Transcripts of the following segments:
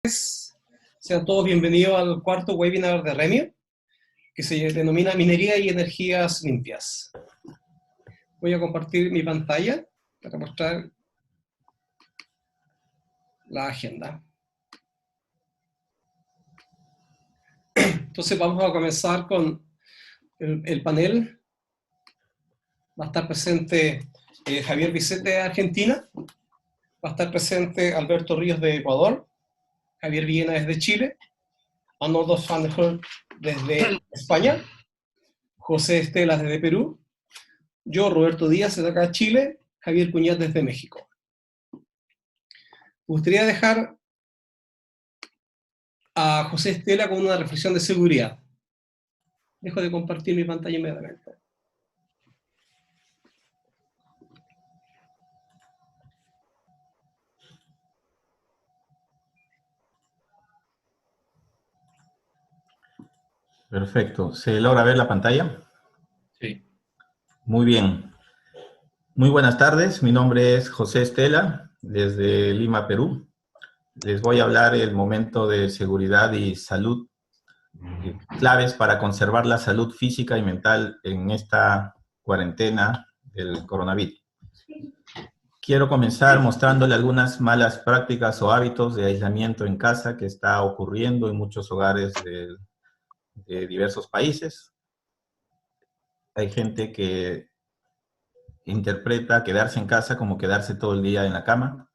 Sean todos bienvenidos al cuarto webinar de Remio, que se denomina Minería y Energías Limpias. Voy a compartir mi pantalla para mostrar la agenda. Entonces vamos a comenzar con el panel. Va a estar presente Javier Vicente de Argentina, va a estar presente Alberto Ríos de Ecuador, Javier Villena desde Chile, Arnoldo van der Holt desde España, José Estelas desde Perú, yo, Roberto Díaz, desde acá Chile, Javier Cuñat desde México. Me gustaría dejar a José Estela con una reflexión de seguridad. Dejo de compartir mi pantalla inmediatamente. Perfecto. ¿Se logra ver la pantalla? Sí. Muy bien. Muy buenas tardes. Mi nombre es José Estela, desde Lima, Perú. Les voy a hablar el momento de seguridad y salud, claves para conservar la salud física y mental en esta cuarentena del coronavirus. Quiero comenzar mostrándole algunas malas prácticas o hábitos de aislamiento en casa que está ocurriendo en muchos hogares de diversos países. Hay gente que interpreta quedarse en casa como quedarse todo el día en la cama.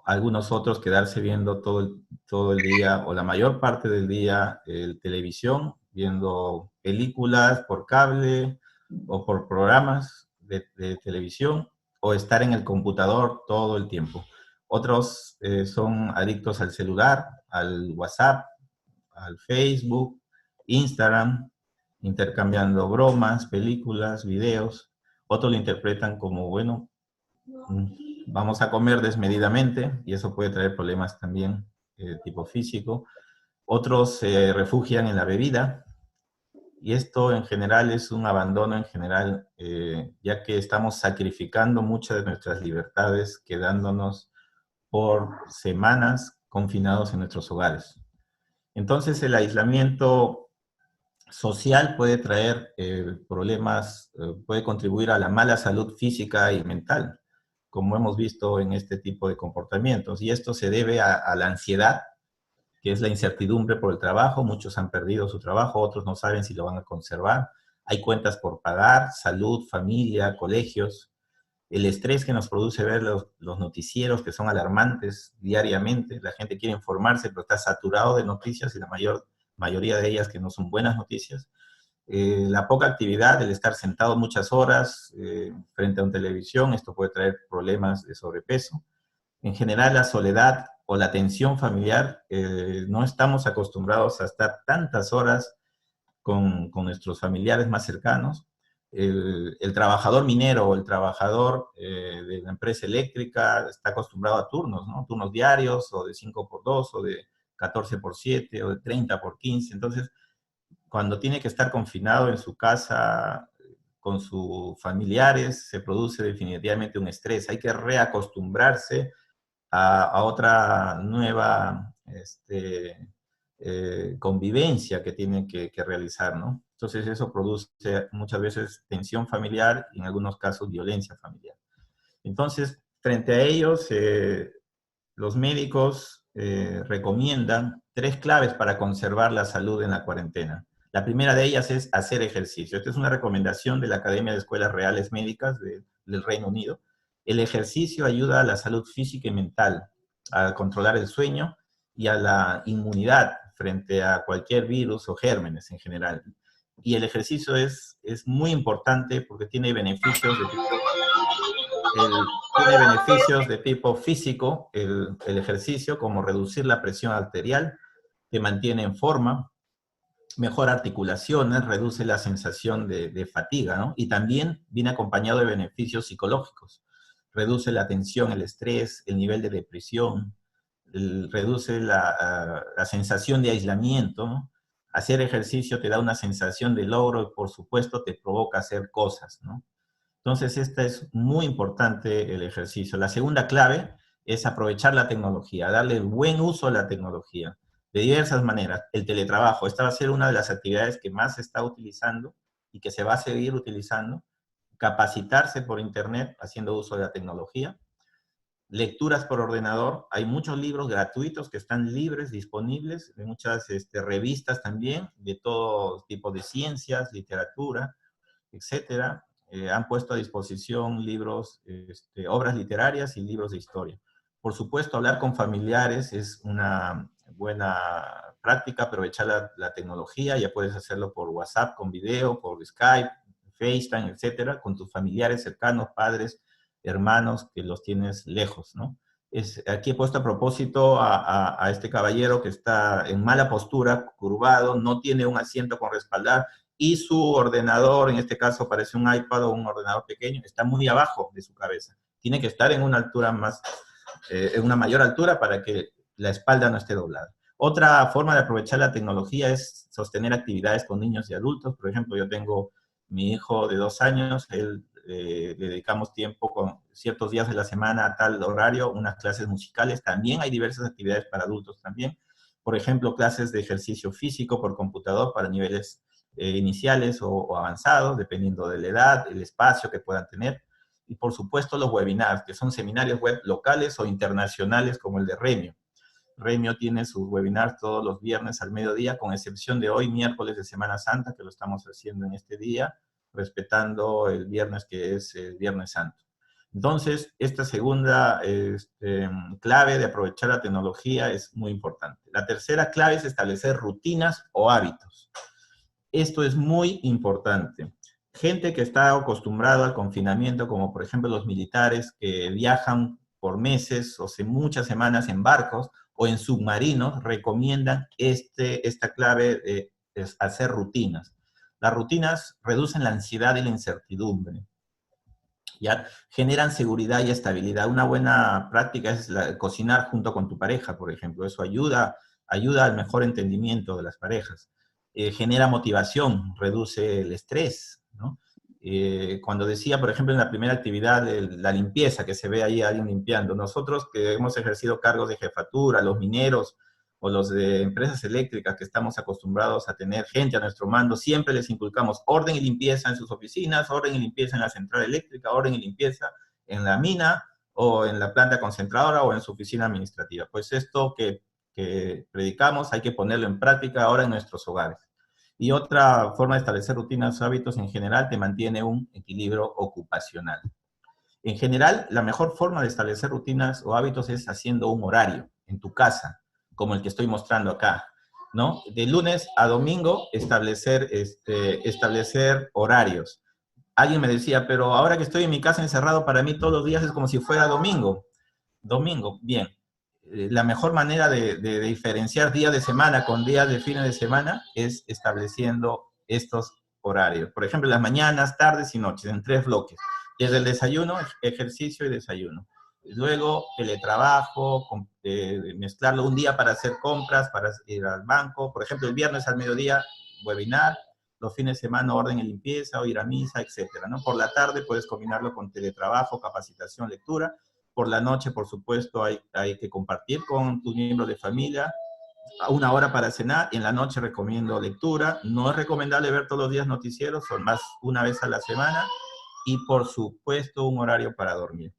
Algunos otros quedarse viendo todo el día o la mayor parte del día televisión, viendo películas por cable o por programas de televisión, o estar en el computador todo el tiempo. Otros son adictos al celular, al WhatsApp, al Facebook, Instagram, intercambiando bromas, películas, videos. Otros lo interpretan como, bueno, vamos a comer desmedidamente, y eso puede traer problemas también tipo físico. Otros se refugian en la bebida, y esto en general es un abandono en general, ya que estamos sacrificando muchas de nuestras libertades, quedándonos por semanas confinados en nuestros hogares. Entonces el aislamiento social puede traer problemas, puede contribuir a la mala salud física y mental, como hemos visto en este tipo de comportamientos. Y esto se debe a la ansiedad, que es la incertidumbre por el trabajo. Muchos han perdido su trabajo, otros no saben si lo van a conservar. Hay cuentas por pagar, salud, familia, colegios. El estrés que nos produce ver los noticieros, que son alarmantes diariamente. La gente quiere informarse, pero está saturado de noticias, y la mayoría de ellas que no son buenas noticias. La poca actividad, el estar sentado muchas horas frente a una televisión, esto puede traer problemas de sobrepeso. En general, la soledad o la tensión familiar, no estamos acostumbrados a estar tantas horas con nuestros familiares más cercanos. El trabajador minero o el trabajador de la empresa eléctrica está acostumbrado a turnos, ¿no? Turnos diarios, o de 5x2, o de 14x7, o de 30x15. Entonces, cuando tiene que estar confinado en su casa con sus familiares, se produce definitivamente un estrés. Hay que reacostumbrarse a otra nueva convivencia que tienen que realizar, ¿no? Entonces eso produce muchas veces tensión familiar y en algunos casos violencia familiar. Entonces, frente a ellos, los médicos recomiendan 3 claves para conservar la salud en la cuarentena. La primera de ellas es hacer ejercicio. Esta es una recomendación de la Academia de Escuelas Reales Médicas del Reino Unido. El ejercicio ayuda a la salud física y mental, a controlar el sueño y a la inmunidad frente a cualquier virus o gérmenes en general. Y el ejercicio es muy importante porque tiene beneficios de tipo físico, el ejercicio, como reducir la presión arterial, te mantiene en forma, mejora articulaciones, reduce la sensación de fatiga, ¿no? Y también viene acompañado de beneficios psicológicos. Reduce la tensión, el estrés, el nivel de depresión, reduce la sensación de aislamiento, ¿no? Hacer ejercicio te da una sensación de logro y, por supuesto, te provoca hacer cosas, ¿no? Entonces, esta es muy importante, el ejercicio. La segunda clave es aprovechar la tecnología, darle buen uso a la tecnología, de diversas maneras. El teletrabajo, esta va a ser una de las actividades que más se está utilizando y que se va a seguir utilizando. Capacitarse por internet haciendo uso de la tecnología. Lecturas por ordenador, hay muchos libros gratuitos que están libres, disponibles, de muchas revistas también, de todo tipo de ciencias, literatura, etcétera. Han puesto a disposición libros, obras literarias y libros de historia. Por supuesto, hablar con familiares es una buena práctica, aprovechar la tecnología, ya puedes hacerlo por WhatsApp, con video, por Skype, FaceTime, etcétera, con tus familiares cercanos, padres, hermanos, que los tienes lejos, ¿no? Aquí he puesto a propósito a este caballero que está en mala postura, curvado, no tiene un asiento con respaldar, y su ordenador, en este caso parece un iPad o un ordenador pequeño, está muy abajo de su cabeza. Tiene que estar en una altura más, en una mayor altura para que la espalda no esté doblada. Otra forma de aprovechar la tecnología es sostener actividades con niños y adultos. Por ejemplo, yo tengo mi hijo de 2 años, le dedicamos tiempo con ciertos días de la semana a tal horario, unas clases musicales. También hay diversas actividades para adultos también. Por ejemplo, clases de ejercicio físico por computador para niveles iniciales o avanzados, dependiendo de la edad, el espacio que puedan tener. Y por supuesto los webinars, que son seminarios web locales o internacionales como el de Remio. Remio tiene sus webinars todos los viernes al mediodía, con excepción de hoy, miércoles de Semana Santa, que lo estamos haciendo en este día, respetando el viernes que es el Viernes Santo. Entonces, esta segunda clave de aprovechar la tecnología es muy importante. La tercera clave es establecer rutinas o hábitos. Esto es muy importante. Gente que está acostumbrada al confinamiento, como por ejemplo los militares que viajan por meses o muchas semanas en barcos o en submarinos, recomiendan esta clave de hacer rutinas. Las rutinas reducen la ansiedad y la incertidumbre. ¿Ya? Generan seguridad y estabilidad. Una buena práctica es cocinar junto con tu pareja, por ejemplo. Eso ayuda al mejor entendimiento de las parejas. Genera motivación, reduce el estrés, ¿no? Cuando decía, por ejemplo, en la primera actividad, la limpieza, que se ve ahí a alguien limpiando, nosotros que hemos ejercido cargos de jefatura, los mineros o los de empresas eléctricas que estamos acostumbrados a tener gente a nuestro mando, siempre les inculcamos orden y limpieza en sus oficinas, orden y limpieza en la central eléctrica, orden y limpieza en la mina o en la planta concentradora o en su oficina administrativa. Pues esto que predicamos hay que ponerlo en práctica ahora en nuestros hogares. Y otra forma de establecer rutinas o hábitos en general te mantiene un equilibrio ocupacional. En general, la mejor forma de establecer rutinas o hábitos es haciendo un horario en tu casa, como el que estoy mostrando acá, ¿no? De lunes a domingo establecer horarios. Alguien me decía, pero ahora que estoy en mi casa encerrado, para mí todos los días es como si fuera domingo. Domingo, bien. La mejor manera de diferenciar días de semana con días de fines de semana es estableciendo estos horarios. Por ejemplo, las mañanas, tardes y noches, en 3 bloques. Desde el desayuno, ejercicio y desayuno. Luego, teletrabajo, mezclarlo un día para hacer compras, para ir al banco. Por ejemplo, el viernes al mediodía, webinar. Los fines de semana, orden y limpieza, o ir a misa, etcétera, ¿no? Por la tarde puedes combinarlo con teletrabajo, capacitación, lectura. Por la noche, por supuesto, hay que compartir con tus miembros de familia, a 1 hora para cenar, y en la noche recomiendo lectura. No es recomendable ver todos los días noticieros, son más una vez a la semana, y por supuesto un horario para dormir.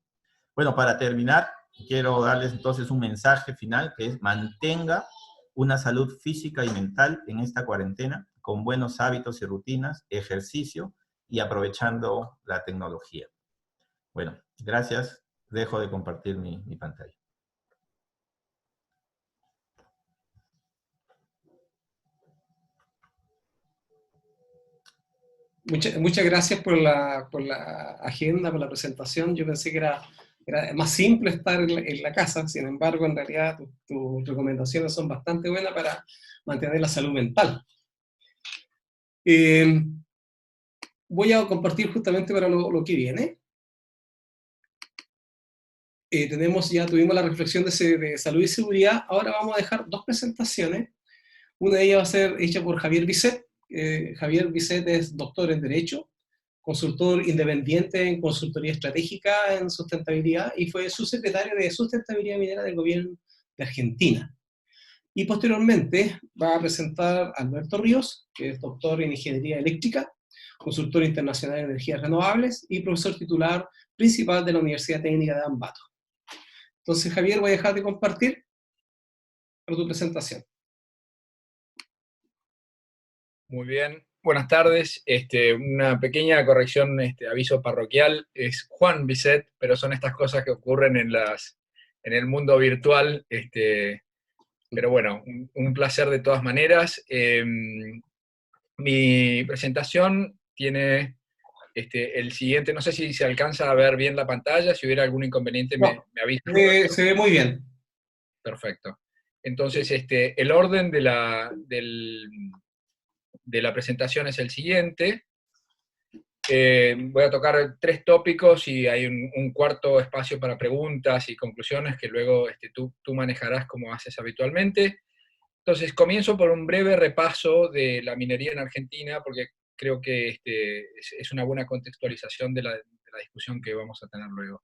Bueno, para terminar, quiero darles entonces un mensaje final, que es: mantenga una salud física y mental en esta cuarentena, con buenos hábitos y rutinas, ejercicio y aprovechando la tecnología. Bueno, gracias. Dejo de compartir mi pantalla. Muchas gracias por la agenda, por la presentación. Yo pensé que era más simple estar en la casa, sin embargo, en realidad tus recomendaciones son bastante buenas para mantener la salud mental. Voy a compartir justamente para lo que viene. Tuvimos la reflexión de salud y seguridad. Ahora vamos a dejar 2 presentaciones. Una de ellas va a ser hecha por Javier Bisset. Javier Bisset es doctor en Derecho, consultor independiente en consultoría estratégica en sustentabilidad y fue subsecretario de sustentabilidad minera del gobierno de Argentina. Y posteriormente va a presentar Alberto Ríos, que es doctor en ingeniería eléctrica, consultor internacional en energías renovables y profesor titular principal de la Universidad Técnica de Ambato. Entonces, Javier, voy a dejar de compartir para tu presentación. Muy bien, buenas tardes. Una pequeña corrección, aviso parroquial, es Juan Bisset, pero son estas cosas que ocurren en el mundo virtual. Pero bueno, un placer de todas maneras. Mi presentación tiene el siguiente, no sé si se alcanza a ver bien la pantalla, si hubiera algún inconveniente me avisa. Se ve muy bien. Perfecto. Entonces, el orden de la presentación es el siguiente. Voy a tocar 3 tópicos y hay un cuarto espacio para preguntas y conclusiones que luego tú manejarás como haces habitualmente. Entonces, comienzo por un breve repaso de la minería en Argentina, porque creo que es una buena contextualización de la discusión que vamos a tener luego.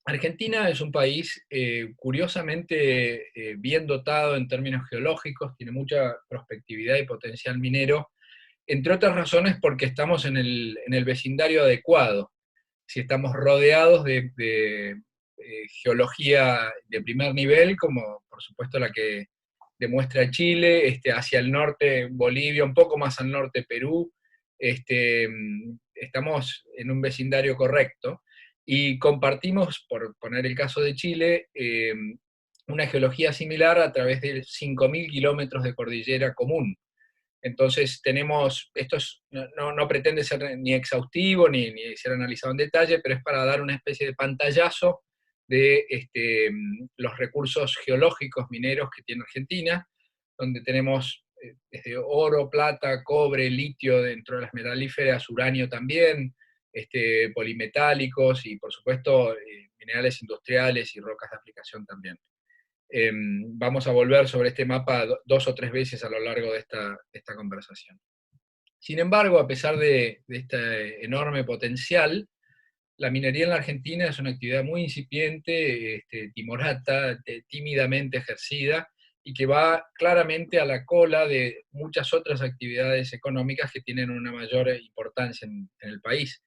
Argentina es un país curiosamente bien dotado en términos geológicos, tiene mucha prospectividad y potencial minero, entre otras razones porque estamos en el vecindario adecuado. Si estamos rodeados de geología de primer nivel, como por supuesto la que demuestra Chile, hacia el norte Bolivia, un poco más al norte Perú, estamos en un vecindario correcto, y compartimos, por poner el caso de Chile, una geología similar a través de 5.000 kilómetros de cordillera común. Entonces esto no pretende ser ni exhaustivo ni ser analizado en detalle, pero es para dar una especie de pantallazo de los recursos geológicos mineros que tiene Argentina, donde tenemos desde oro, plata, cobre, litio dentro de las metalíferas, uranio también, polimetálicos y por supuesto minerales industriales y rocas de aplicación también. Vamos a volver sobre este mapa 2 o 3 veces a lo largo de esta conversación. Sin embargo, a pesar de este enorme potencial, la minería en la Argentina es una actividad muy incipiente, timorata, tímidamente ejercida, y que va claramente a la cola de muchas otras actividades económicas que tienen una mayor importancia en el país.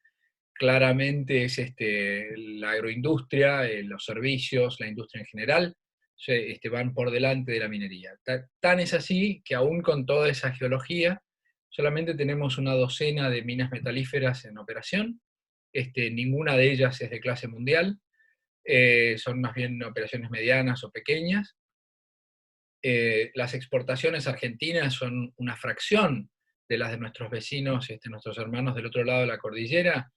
Claramente es la agroindustria, los servicios, la industria en general, van por delante de la minería. Tan es así que aún con toda esa geología, solamente tenemos una docena de minas metalíferas en operación. Ninguna de ellas es de clase mundial, son más bien operaciones medianas o pequeñas. Las exportaciones argentinas son una fracción de las de nuestros vecinos, nuestros hermanos del otro lado de la cordillera.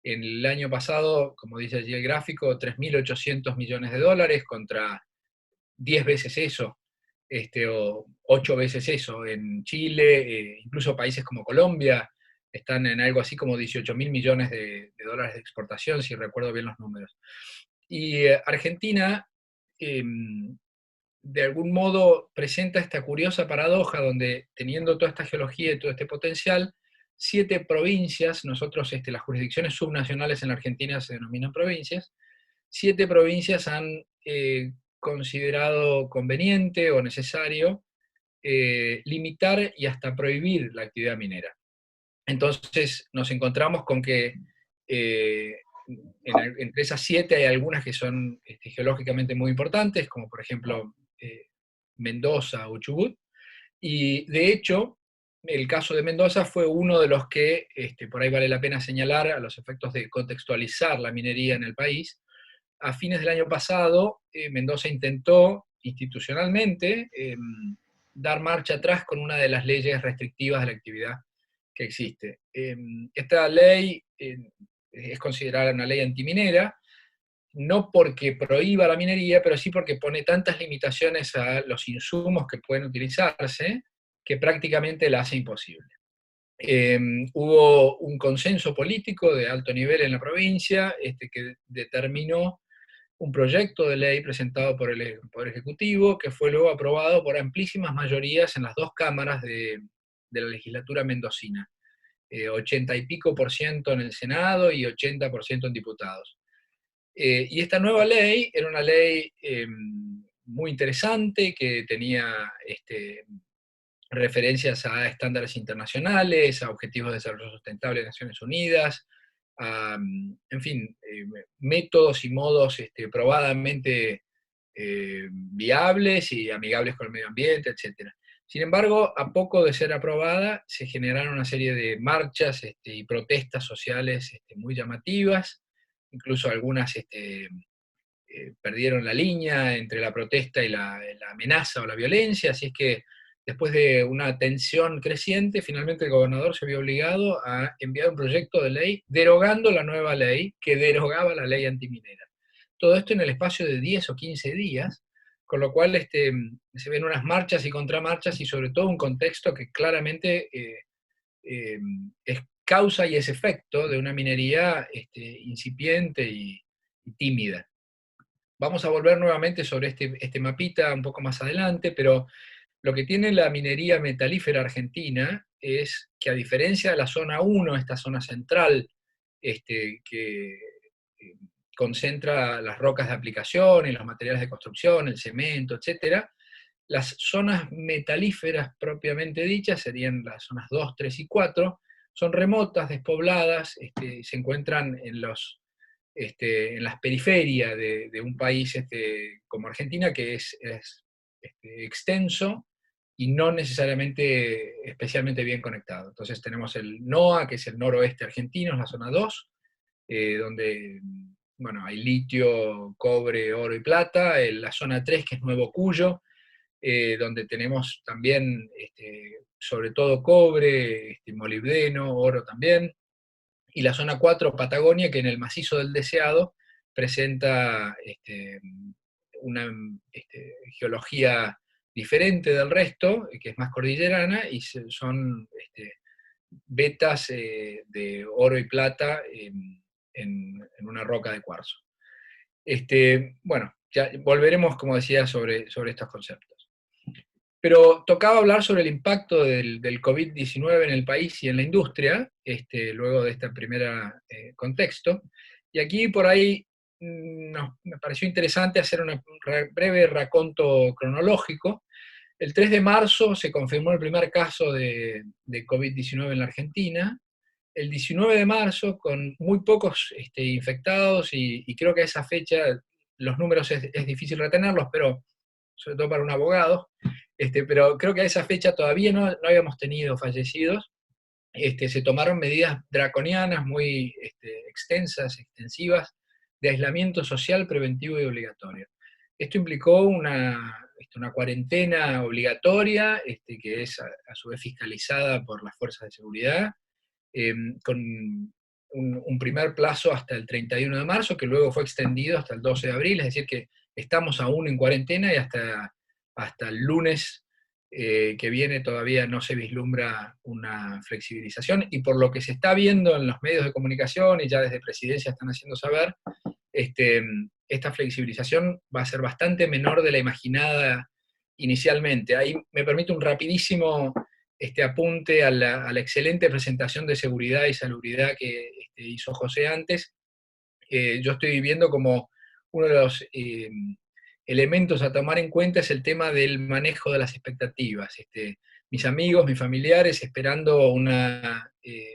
En el año pasado, como dice allí el gráfico, 3.800 millones de dólares contra 10 veces eso, o 8 veces eso en Chile, incluso países como Colombia están en algo así como 18.000 millones de dólares de exportación, si recuerdo bien los números. Y Argentina, de algún modo, presenta esta curiosa paradoja donde, teniendo toda esta geología y todo este potencial, 7 provincias, nosotros las jurisdicciones subnacionales en la Argentina se denominan provincias, 7 provincias han considerado conveniente o necesario limitar y hasta prohibir la actividad minera. Entonces nos encontramos con que entre esas 7 hay algunas que son geológicamente muy importantes, como por ejemplo Mendoza o Chubut, y de hecho el caso de Mendoza fue uno de los que, por ahí vale la pena señalar a los efectos de contextualizar la minería en el país. A fines del año pasado, Mendoza intentó institucionalmente dar marcha atrás con una de las leyes restrictivas de la actividad que existe. Esta ley es considerada una ley antiminera, no porque prohíba la minería, pero sí porque pone tantas limitaciones a los insumos que pueden utilizarse, que prácticamente la hace imposible. Hubo un consenso político de alto nivel en la provincia que determinó un proyecto de ley presentado por el Poder Ejecutivo, que fue luego aprobado por amplísimas mayorías en las 2 cámaras de la legislatura mendocina. 80 y pico por ciento en el Senado y 80% en diputados. Y esta nueva ley era una ley muy interesante que tenía referencias a estándares internacionales, a objetivos de desarrollo sustentable de Naciones Unidas, a, en fin, métodos y modos probadamente viables y amigables con el medio ambiente, etc. Sin embargo, a poco de ser aprobada, se generaron una serie de marchas y protestas sociales muy llamativas, incluso algunas perdieron la línea entre la protesta y la amenaza o la violencia, así es que después de una tensión creciente, finalmente el gobernador se vio obligado a enviar un proyecto de ley derogando la nueva ley que derogaba la ley antiminera. Todo esto en el espacio de 10 o 15 días, con lo cual se ven unas marchas y contramarchas y sobre todo un contexto que claramente es causa y es efecto de una minería incipiente y tímida. Vamos a volver nuevamente sobre este mapita un poco más adelante, pero lo que tiene la minería metalífera argentina es que, a diferencia de la zona 1, esta zona central, que concentra las rocas de aplicación y los materiales de construcción, el cemento, etc., las zonas metalíferas propiamente dichas, serían las zonas 2, 3 y 4, son remotas, despobladas, se encuentran en las periferias de un país como Argentina, que es extenso y no necesariamente especialmente bien conectado. Entonces tenemos el NOA, que es el noroeste argentino, es la zona 2, donde bueno, hay litio, cobre, oro y plata, la zona 3, que es Nuevo Cuyo, donde tenemos también sobre todo cobre, molibdeno, oro también, y la zona 4, Patagonia, que en el macizo del Deseado presenta una geología diferente del resto, que es más cordillerana, y son vetas de oro y plata en una roca de cuarzo. Bueno, ya volveremos, como decía, sobre estos conceptos. Pero tocaba hablar sobre el impacto del COVID-19 en el país y en la industria, luego de este primer contexto. Y aquí por ahí me pareció interesante hacer un breve raconto cronológico. El 3 de marzo se confirmó el primer caso de COVID-19 en la Argentina. El 19 de marzo, con muy pocos infectados, y creo que a esa fecha los números es difícil retenerlos, pero sobre todo para un abogado, pero creo que a esa fecha todavía no habíamos tenido fallecidos. Se tomaron medidas draconianas muy extensas, extensivas, de aislamiento social preventivo y obligatorio. Esto implicó una cuarentena obligatoria, que es a su vez fiscalizada por las fuerzas de seguridad, con un primer plazo hasta el 31 de marzo, que luego fue extendido hasta el 12 de abril, es decir que estamos aún en cuarentena y hasta el lunes que viene todavía no se vislumbra una flexibilización, y por lo que se está viendo en los medios de comunicación y ya desde Presidencia están haciendo saber, esta flexibilización va a ser bastante menor de la imaginada inicialmente. Ahí me permite un rapidísimo apunte a la excelente presentación de seguridad y salubridad que hizo José antes. Yo estoy viendo como uno de los elementos a tomar en cuenta es el tema del manejo de las expectativas. Mis amigos, mis familiares, esperando una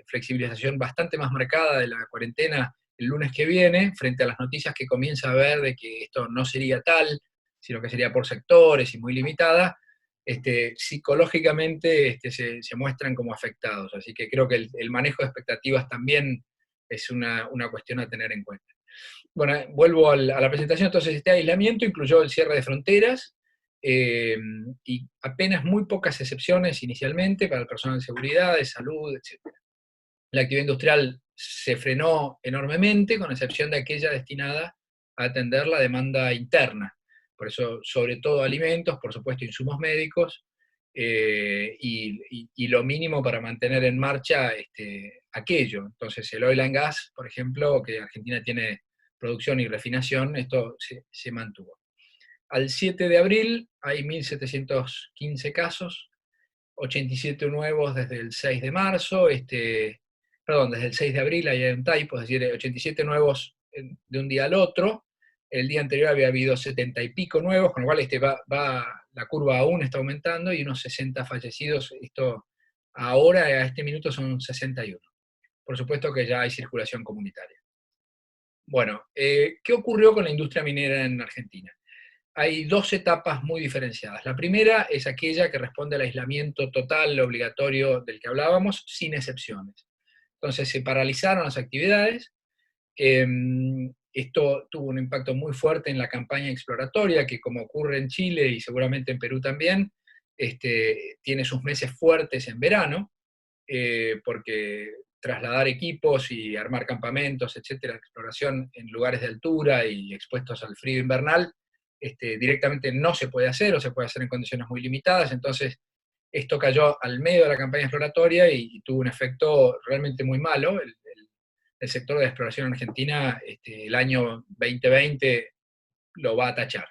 flexibilización bastante más marcada de la cuarentena el lunes que viene, frente a las noticias que comienza a ver de que esto no sería tal, sino que sería por sectores y muy limitada, psicológicamente se muestran como afectados. Así que creo que el manejo de expectativas también es una cuestión a tener en cuenta. Bueno, vuelvo a la presentación. Entonces, este aislamiento incluyó el cierre de fronteras y apenas muy pocas excepciones inicialmente para el personal de seguridad, de salud, etc. La actividad industrial se frenó enormemente, con excepción de aquella destinada a atender la demanda interna. Por eso, sobre todo alimentos, por supuesto insumos médicos, y lo mínimo para mantener en marcha aquello. Entonces, el oil and gas, por ejemplo, que Argentina tiene producción y refinación, esto se mantuvo. Al 7 de abril hay 1.715 casos, 87 nuevos desde el 6 de marzo, perdón, desde el 6 de abril, ahí hay un typo, es decir, 87 nuevos de un día al otro. El día anterior había habido 70 y pico nuevos, con lo cual la curva aún está aumentando, y unos 60 fallecidos. Esto ahora, a este minuto, son 61. Por supuesto que ya hay circulación comunitaria. Bueno, ¿qué ocurrió con la industria minera en Argentina? Hay dos etapas muy diferenciadas. La primera es aquella que responde al aislamiento total, obligatorio del que hablábamos, sin excepciones. Entonces se paralizaron las actividades. Esto tuvo un impacto muy fuerte en la campaña exploratoria, que, como ocurre en Chile y seguramente en Perú también, tiene sus meses fuertes en verano, porque trasladar equipos y armar campamentos, etcétera, exploración en lugares de altura y expuestos al frío invernal, directamente no se puede hacer, o se puede hacer en condiciones muy limitadas. Entonces esto cayó al medio de la campaña exploratoria y tuvo un efecto realmente muy malo. El sector de exploración en Argentina, el año 2020 lo va a tachar.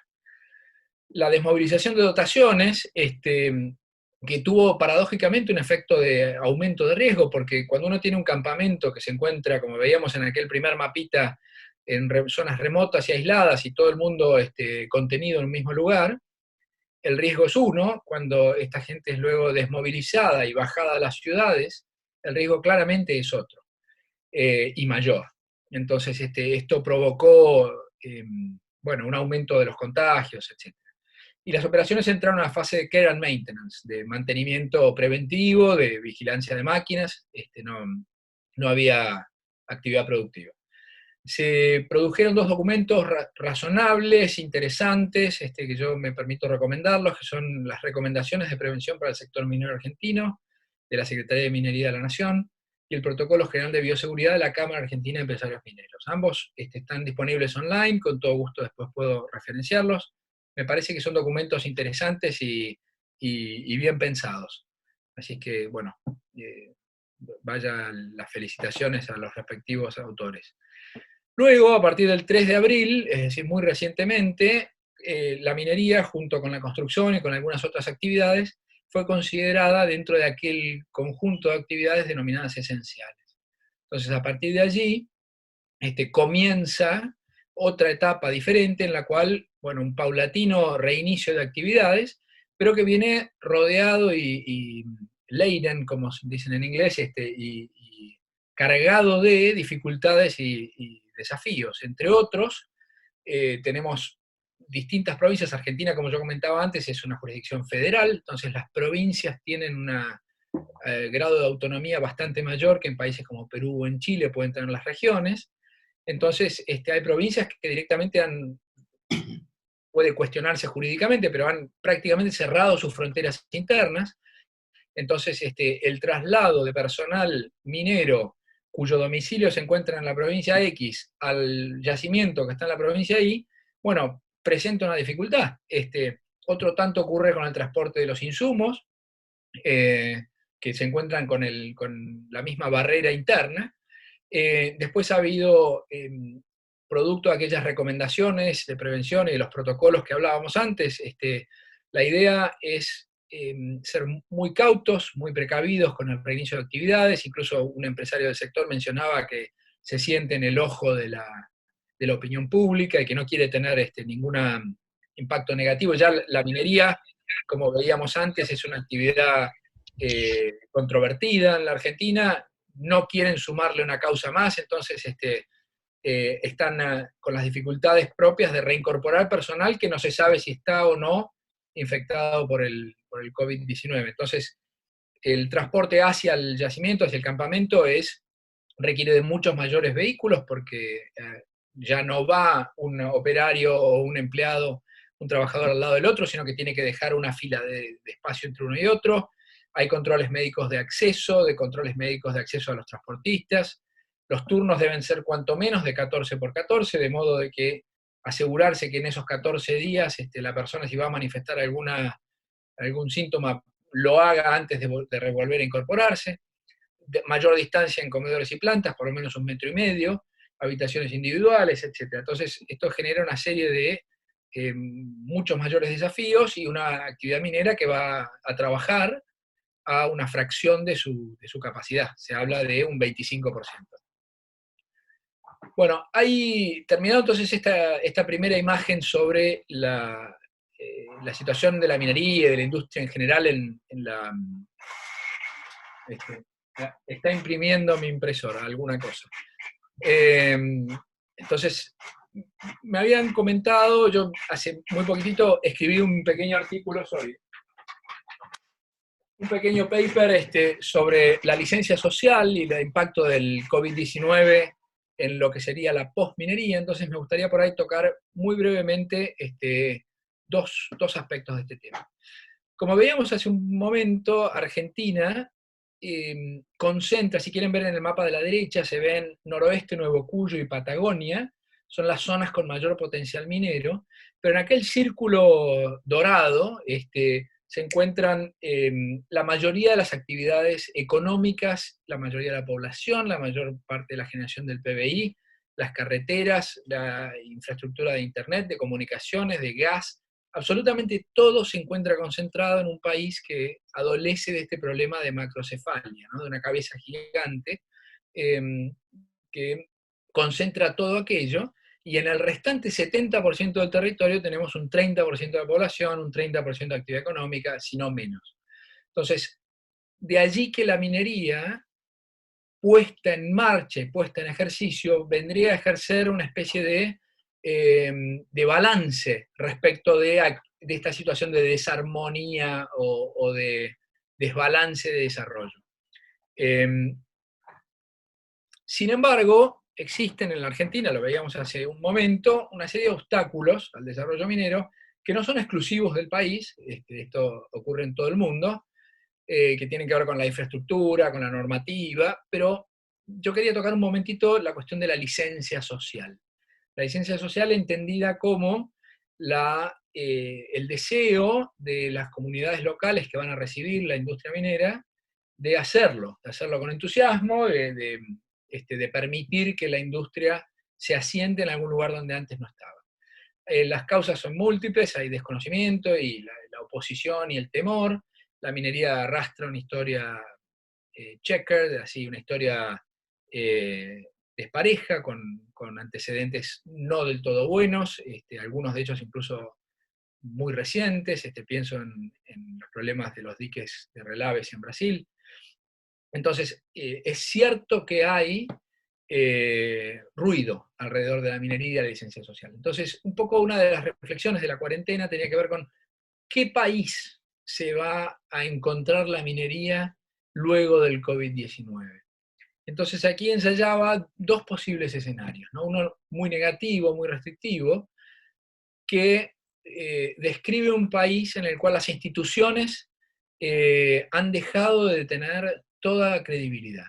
La desmovilización de dotaciones, que tuvo paradójicamente un efecto de aumento de riesgo, porque cuando uno tiene un campamento que se encuentra, como veíamos en aquel primer mapita, en zonas remotas y aisladas, y todo el mundo contenido en un mismo lugar, el riesgo es uno. Cuando esta gente es luego desmovilizada y bajada a las ciudades, el riesgo claramente es otro, y mayor. Entonces esto provocó bueno, un aumento de los contagios, etc. Y las operaciones entraron a una fase de care and maintenance, de mantenimiento preventivo, de vigilancia de máquinas. No había actividad productiva. Se produjeron dos documentos razonables, interesantes, que yo me permito recomendarlos, que son las recomendaciones de prevención para el sector minero argentino, de la Secretaría de Minería de la Nación, y el Protocolo General de Bioseguridad de la Cámara Argentina de Empresarios Mineros. Ambos están disponibles online, con todo gusto después puedo referenciarlos. Me parece que son documentos interesantes y bien pensados. Así que, bueno, vaya las felicitaciones a los respectivos autores. Luego, a partir del 3 de abril, es decir, muy recientemente, la minería, junto con la construcción y con algunas otras actividades, fue considerada dentro de aquel conjunto de actividades denominadas esenciales. Entonces, a partir de allí, comienza otra etapa diferente, en la cual, bueno, un paulatino reinicio de actividades, pero que viene rodeado y laden, como dicen en inglés, y cargado de dificultades y desafíos. Entre otros, tenemos distintas provincias. Argentina, como yo comentaba antes, es una jurisdicción federal, entonces las provincias tienen un grado de autonomía bastante mayor que en países como Perú o en Chile pueden tener las regiones. Entonces, hay provincias que directamente puede cuestionarse jurídicamente, pero han prácticamente cerrado sus fronteras internas. Entonces, el traslado de personal minero cuyo domicilio se encuentra en la provincia X al yacimiento que está en la provincia Y, bueno, presenta una dificultad. Otro tanto ocurre con el transporte de los insumos, que se encuentran con la misma barrera interna. Después ha habido, producto de aquellas recomendaciones de prevención y de los protocolos que hablábamos antes, la idea es ser muy cautos, muy precavidos con el reinicio de actividades. Incluso un empresario del sector mencionaba que se siente en el ojo de la opinión pública y que no quiere tener ningún impacto negativo. Ya la minería, como veíamos antes, es una actividad controvertida en la Argentina. No quieren sumarle una causa más, entonces están con las dificultades propias de reincorporar personal que no se sabe si está o no infectado por el COVID-19. Entonces, el transporte hacia el yacimiento, hacia el campamento, requiere de muchos mayores vehículos, porque ya no va un operario o un empleado, un trabajador al lado del otro, sino que tiene que dejar una fila de espacio entre uno y otro. Hay controles médicos de acceso a los transportistas. Los turnos deben ser cuanto menos de 14 por 14, de modo de que asegurarse que en esos 14 días la persona, si va a manifestar algún síntoma, lo haga antes de volver a incorporarse. Mayor distancia en comedores y plantas, por lo menos 1,5 metros, habitaciones individuales, etc. Entonces, esto genera una serie de muchos mayores desafíos, y una actividad minera que va a trabajar a una fracción de su capacidad. Se habla de un 25%. Bueno, ahí terminado entonces esta primera imagen sobre la situación de la minería y de la industria en general está imprimiendo mi impresora, alguna cosa. Entonces, me habían comentado, yo hace muy poquitito escribí un pequeño artículo un pequeño paper sobre la licencia social y el impacto del COVID-19 en lo que sería la postminería. Entonces me gustaría por ahí tocar muy brevemente dos aspectos de este tema. Como veíamos hace un momento, Argentina concentra, si quieren ver en el mapa de la derecha, se ven Noroeste, Nuevo Cuyo y Patagonia, son las zonas con mayor potencial minero, pero en aquel círculo dorado se encuentran la mayoría de las actividades económicas, la mayoría de la población, la mayor parte de la generación del PBI, las carreteras, la infraestructura de internet, de comunicaciones, de gas, absolutamente todo se encuentra concentrado en un país que adolece de este problema de macrocefalia, ¿no? De una cabeza gigante que concentra todo aquello, y en el restante 70% del territorio tenemos un 30% de la población, un 30% de actividad económica, si no menos. Entonces, de allí que la minería, puesta en marcha y puesta en ejercicio, vendría a ejercer una especie de balance respecto de esta situación de desarmonía o de desbalance de desarrollo. Sin embargo, existen en la Argentina, lo veíamos hace un momento, una serie de obstáculos al desarrollo minero que no son exclusivos del país, esto ocurre en todo el mundo, que tienen que ver con la infraestructura, con la normativa, pero yo quería tocar un momentito la cuestión de la licencia social. La licencia social entendida como el deseo de las comunidades locales que van a recibir la industria minera de hacerlo con entusiasmo, de permitir que la industria se asiente en algún lugar donde antes no estaba. Las causas son múltiples, hay desconocimiento y la oposición y el temor. La minería arrastra una historia checkered, así, una historia despareja, con antecedentes no del todo buenos, algunos de ellos incluso muy recientes, pienso en los problemas de los diques de relaves en Brasil. Entonces, es cierto que hay ruido alrededor de la minería y de la licencia social. Entonces, un poco una de las reflexiones de la cuarentena tenía que ver con qué país se va a encontrar la minería luego del COVID-19. Entonces aquí ensayaba dos posibles escenarios, ¿no? Uno muy negativo, muy restrictivo, que describe un país en el cual las instituciones han dejado de tener toda credibilidad.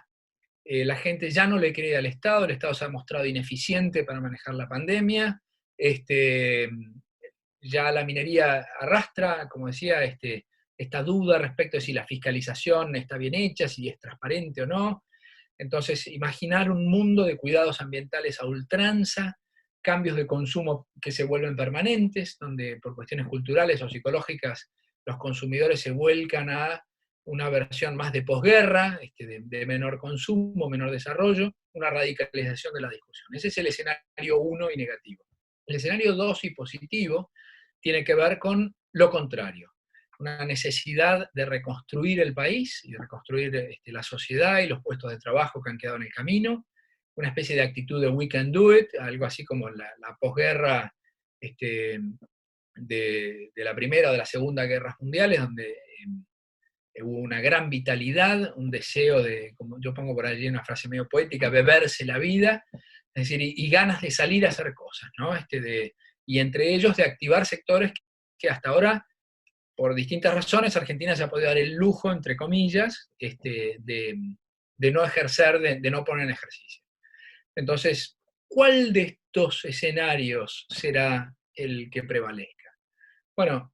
La gente ya no le cree al Estado, el Estado se ha mostrado ineficiente para manejar la pandemia, ya la minería arrastra, como decía, esta duda respecto de si la fiscalización está bien hecha, si es transparente o no. Entonces, imaginar un mundo de cuidados ambientales a ultranza, cambios de consumo que se vuelven permanentes, donde por cuestiones culturales o psicológicas los consumidores se vuelcan a una versión más de posguerra, de menor consumo, menor desarrollo, una radicalización de la discusión. Ese es el escenario 1 y negativo. El escenario 2 y positivo tiene que ver con lo contrario, una necesidad de reconstruir el país y de reconstruir la sociedad y los puestos de trabajo que han quedado en el camino, una especie de actitud de we can do it, algo así como la posguerra de la Primera o de la Segunda Guerras Mundiales, donde hubo una gran vitalidad, un deseo de, como yo pongo por allí una frase medio poética, beberse la vida, es decir, y ganas de salir a hacer cosas, ¿no? Y entre ellos de activar sectores que hasta ahora, por distintas razones, Argentina se ha podido dar el lujo, entre comillas, de no ejercer, de no poner en ejercicio. Entonces, ¿cuál de estos escenarios será el que prevalezca? Bueno,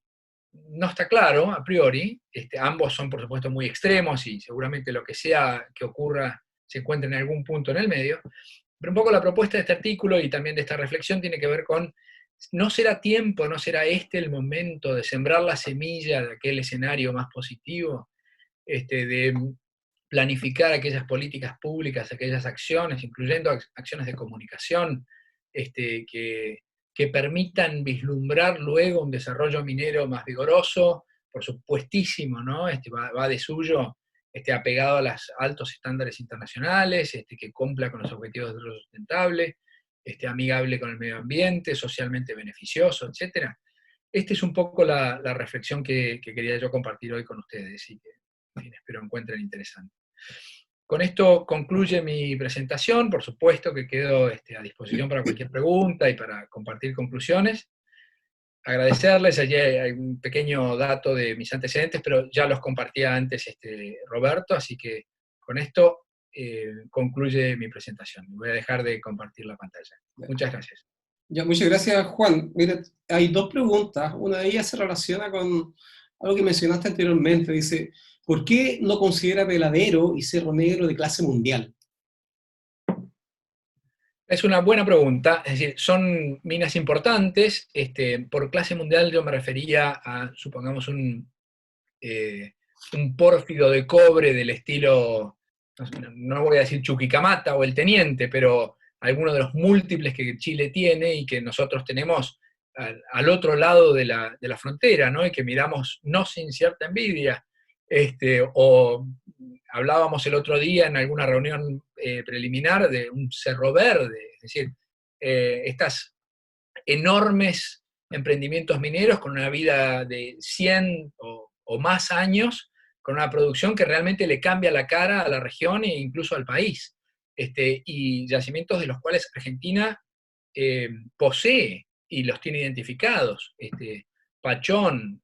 no está claro a priori, ambos son por supuesto muy extremos y seguramente lo que sea que ocurra se encuentra en algún punto en el medio, pero un poco la propuesta de este artículo y también de esta reflexión tiene que ver con, ¿no será tiempo, no será el momento de sembrar la semilla de aquel escenario más positivo? de planificar aquellas políticas públicas, aquellas acciones, incluyendo acciones de comunicación, que permitan vislumbrar luego un desarrollo minero más vigoroso, por supuestísimo, ¿no? Va de suyo, apegado a los altos estándares internacionales, que cumpla con los objetivos de desarrollo sustentable, amigable con el medio ambiente, socialmente beneficioso, etc. Esta es un poco la reflexión que quería yo compartir hoy con ustedes y que, en fin, espero encuentren interesante. Con esto concluye mi presentación. Por supuesto que quedo a disposición para cualquier pregunta y para compartir conclusiones. Agradecerles, allí hay un pequeño dato de mis antecedentes, pero ya los compartía antes Roberto, así que con esto concluye mi presentación. Voy a dejar de compartir la pantalla. Muchas gracias. Ya, muchas gracias, Juan. Mire, hay dos preguntas. Una de ellas se relaciona con algo que mencionaste anteriormente. Dice, ¿por qué no considera Veladero y Cerro Negro de clase mundial? Es una buena pregunta. Es decir, son minas importantes. Por clase mundial yo me refería a, supongamos, un pórfido de cobre del estilo, no voy a decir Chuquicamata o el Teniente, pero alguno de los múltiples que Chile tiene y que nosotros tenemos al otro lado de la frontera, ¿no? Y que miramos no sin cierta envidia. O hablábamos el otro día en alguna reunión preliminar de un Cerro Verde, es decir, estas enormes emprendimientos mineros con una vida de 100 o más años, con una producción que realmente le cambia la cara a la región e incluso al país. Y yacimientos de los cuales Argentina posee y los tiene identificados. Pachón,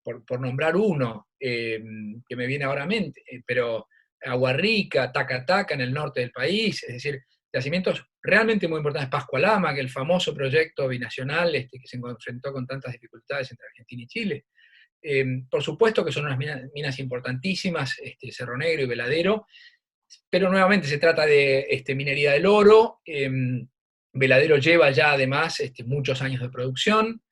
por nombrar uno, que me viene ahora a mente, pero Aguarrica, Tacataca en el norte del país, es decir, yacimientos realmente muy importantes. Pascualama, que el famoso proyecto binacional que se enfrentó con tantas dificultades entre Argentina y Chile. Por supuesto que son unas minas importantísimas, Cerro Negro y Veladero, pero nuevamente se trata de minería del oro. Veladero lleva ya además muchos años de producción.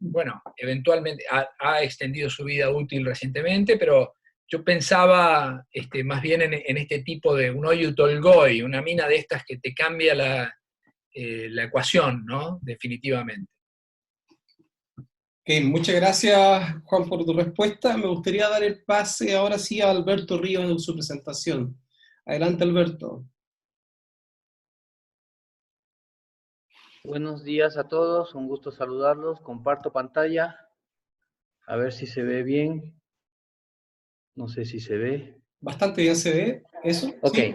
Bueno, eventualmente ha extendido su vida útil recientemente, pero yo pensaba más bien en este tipo de un Oyu Tolgoi, una mina de estas que te cambia la ecuación, ¿no? Definitivamente. Okay, muchas gracias, Juan, por tu respuesta. Me gustaría dar el pase ahora sí a Alberto Ríos en su presentación. Adelante, Alberto. Buenos días a todos, un gusto saludarlos. Comparto pantalla, a ver si se ve bien. No sé si se ve. Bastante bien se ve, ¿eso? Ok. Sí.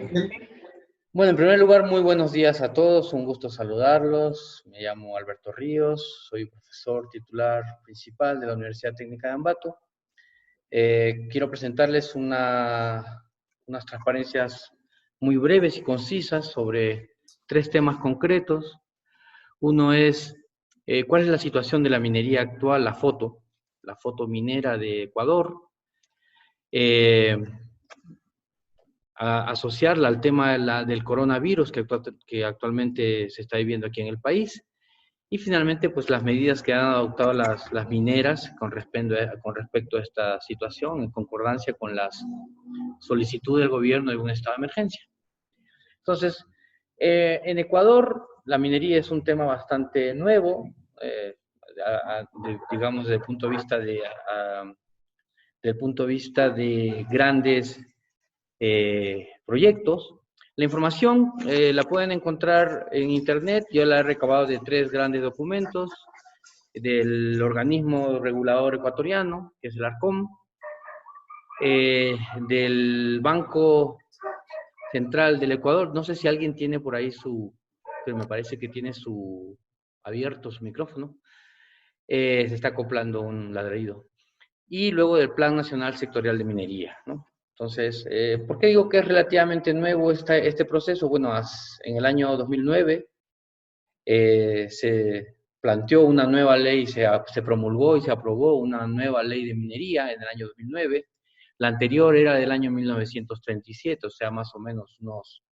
Bueno, en primer lugar, muy buenos días a todos, un gusto saludarlos. Me llamo Alberto Ríos, soy profesor titular principal de la Universidad Técnica de Ambato. Quiero presentarles unas transparencias muy breves y concisas sobre 3 temas concretos. Uno es, ¿cuál es la situación de la minería actual? La foto minera de Ecuador. Asociarla al tema del coronavirus que actualmente se está viviendo aquí en el país. Y finalmente, pues las medidas que han adoptado las mineras con respecto a esta situación, en concordancia con las solicitudes del gobierno de un estado de emergencia. Entonces, en Ecuador, la minería es un tema bastante nuevo, digamos, desde el punto de vista de grandes proyectos. La información la pueden encontrar en internet. Yo la he recabado de 3 grandes documentos del organismo regulador ecuatoriano, que es el ARCOM, del Banco Central del Ecuador. No sé si alguien tiene por ahí pero me parece que tiene abierto su micrófono. Se está acoplando un ladrido. Y luego del Plan Nacional Sectorial de Minería, ¿no? Entonces, ¿por qué digo que es relativamente nuevo este proceso? Bueno, en el año 2009 se planteó una nueva ley, se promulgó y se aprobó una nueva ley de minería en el año 2009. La anterior era del año 1937, o sea, más o menos unos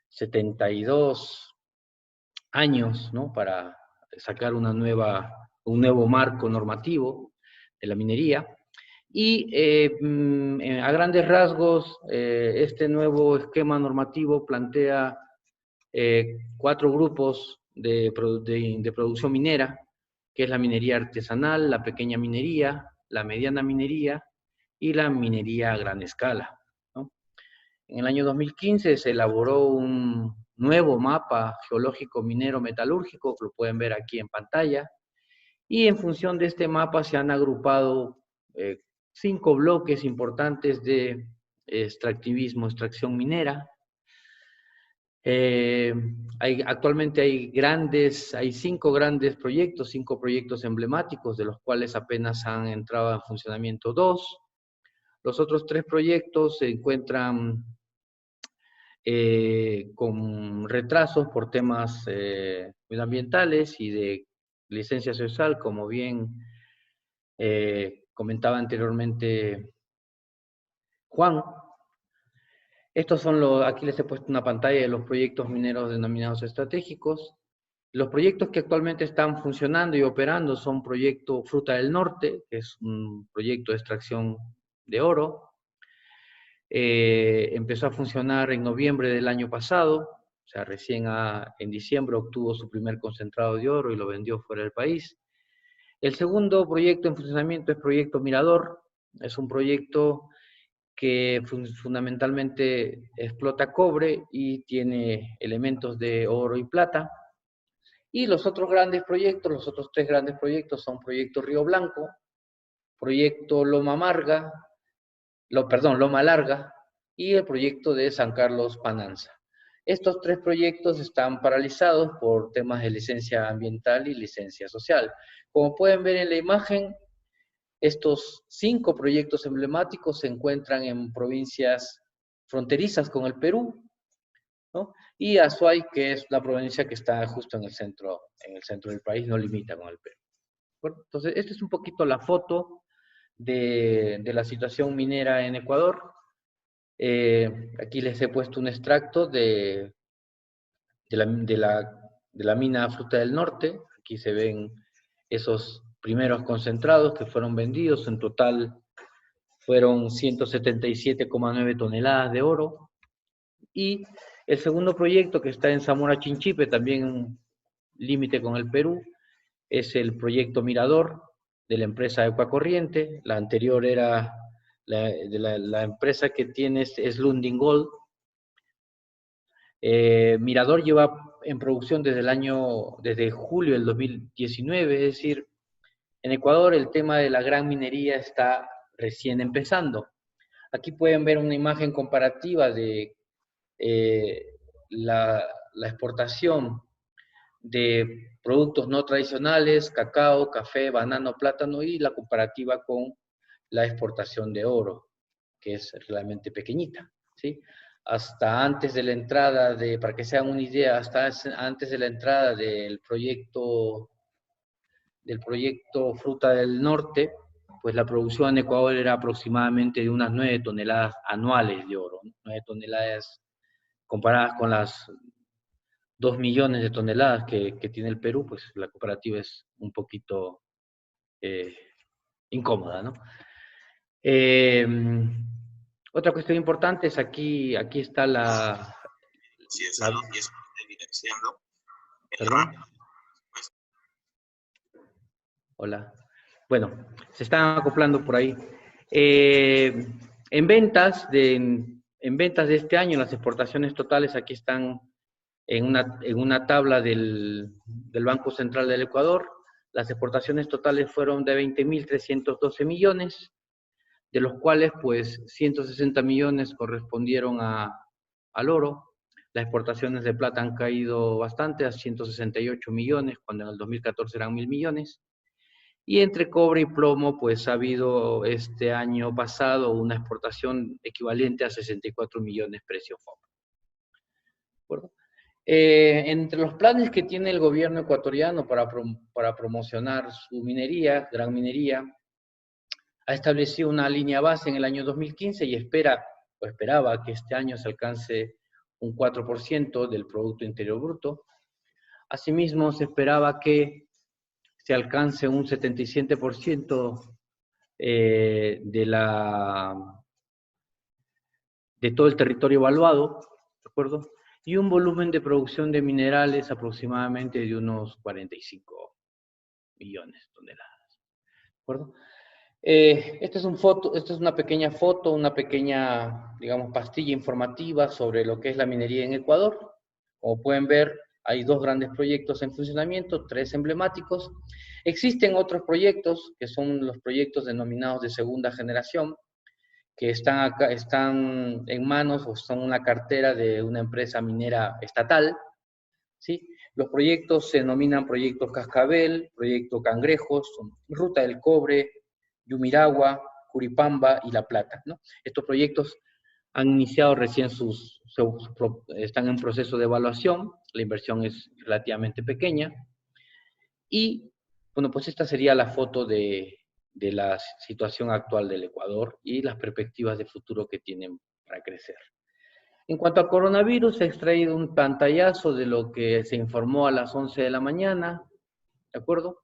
72 años, ¿no? Para sacar un nuevo marco normativo de la minería. Y a grandes rasgos, este nuevo esquema normativo plantea 4 grupos de producción minera, que es la minería artesanal, la pequeña minería, la mediana minería y la minería a gran escala, ¿no? En el año 2015 se elaboró un nuevo mapa geológico minero metalúrgico, que lo pueden ver aquí en pantalla, y en función de este mapa se han agrupado 5 bloques importantes de extractivismo, extracción minera. Actualmente hay 5 grandes proyectos, 5 proyectos emblemáticos, de los cuales apenas han entrado en funcionamiento 2. Los otros 3 proyectos se encuentran con retrasos por temas medioambientales y de licencia social, como bien comentaba anteriormente Juan. Estos son aquí les he puesto una pantalla de los proyectos mineros denominados estratégicos. Los proyectos que actualmente están funcionando y operando son proyecto Fruta del Norte, que es un proyecto de extracción de oro. Empezó a funcionar en noviembre del año pasado, o sea, recién en diciembre obtuvo su primer concentrado de oro y lo vendió fuera del país. El segundo proyecto en funcionamiento es Proyecto Mirador. Es un proyecto que fundamentalmente explota cobre y tiene elementos de oro y plata. Y los otros grandes proyectos, los otros 3 grandes proyectos son Proyecto Río Blanco, Proyecto Loma Larga y el proyecto de San Carlos Pananza. Estos 3 proyectos están paralizados por temas de licencia ambiental y licencia social. Como pueden ver en la imagen, estos 5 proyectos emblemáticos se encuentran en provincias fronterizas con el Perú, ¿no? Y Azuay, que es la provincia que está justo en el centro del país, no limita con el Perú. Bueno, entonces, esta es un poquito la foto de la situación minera en Ecuador. Aquí les he puesto un extracto de la mina Fruta del Norte. Aquí se ven esos primeros concentrados que fueron vendidos. En total fueron 177,9 toneladas de oro. Y el segundo proyecto, que está en Zamora Chinchipe, también un límite con el Perú, es el proyecto Mirador de la empresa Ecuacorriente. La anterior era la empresa que tiene es Lundin Gold. Mirador lleva en producción desde julio del 2019, es decir, en Ecuador el tema de la gran minería está recién empezando. Aquí pueden ver una imagen comparativa de la exportación de productos no tradicionales, cacao, café, banano, plátano, y la comparativa con la exportación de oro, que es realmente pequeñita, ¿sí? Hasta antes de la entrada para que se hagan una idea, hasta antes de la entrada del proyecto Fruta del Norte, pues la producción en Ecuador era aproximadamente de unas 9 toneladas anuales de oro, ¿no? 9 toneladas comparadas con las 2 millones de toneladas que tiene el Perú, pues la comparativa es un poquito incómoda, ¿no? Otra cuestión importante es aquí está ¿Perdón? Hola. Bueno, se están acoplando por ahí. En ventas de este año, las exportaciones totales aquí están en una tabla del Banco Central del Ecuador. Las exportaciones totales fueron de 20.312 millones, de los cuales pues 160 millones correspondieron al oro. Las exportaciones de plata han caído bastante, a 168 millones, cuando en el 2014 eran 1.000 millones. Y entre cobre y plomo, pues ha habido este año pasado una exportación equivalente a 64 millones precio FOB. ¿De acuerdo? Entre los planes que tiene el gobierno ecuatoriano para promocionar su minería, gran minería, ha establecido una línea base en el año 2015 y esperaba que este año se alcance un 4% del Producto Interior Bruto. Asimismo, se esperaba que se alcance un 77% de todo el territorio evaluado, ¿de acuerdo? Y un volumen de producción de minerales aproximadamente de unos 45 millones de toneladas, ¿de acuerdo? Esta es una pequeña foto, una pequeña, digamos, pastilla informativa sobre lo que es la minería en Ecuador. Como pueden ver, hay 2 grandes proyectos en funcionamiento, 3 emblemáticos. Existen otros proyectos, que son los proyectos denominados de segunda generación, que están en manos o son una cartera de una empresa minera estatal, ¿sí? Los proyectos se denominan Proyecto Cascabel, Proyecto Cangrejos, Ruta del Cobre, Yumiragua, Curipamba y La Plata, ¿no? Estos proyectos han iniciado recién están en proceso de evaluación, la inversión es relativamente pequeña, y bueno, pues esta sería la foto de la situación actual del Ecuador y las perspectivas de futuro que tienen para crecer. En cuanto al coronavirus, he extraído un pantallazo de lo que se informó a las 11 de la mañana, ¿de acuerdo?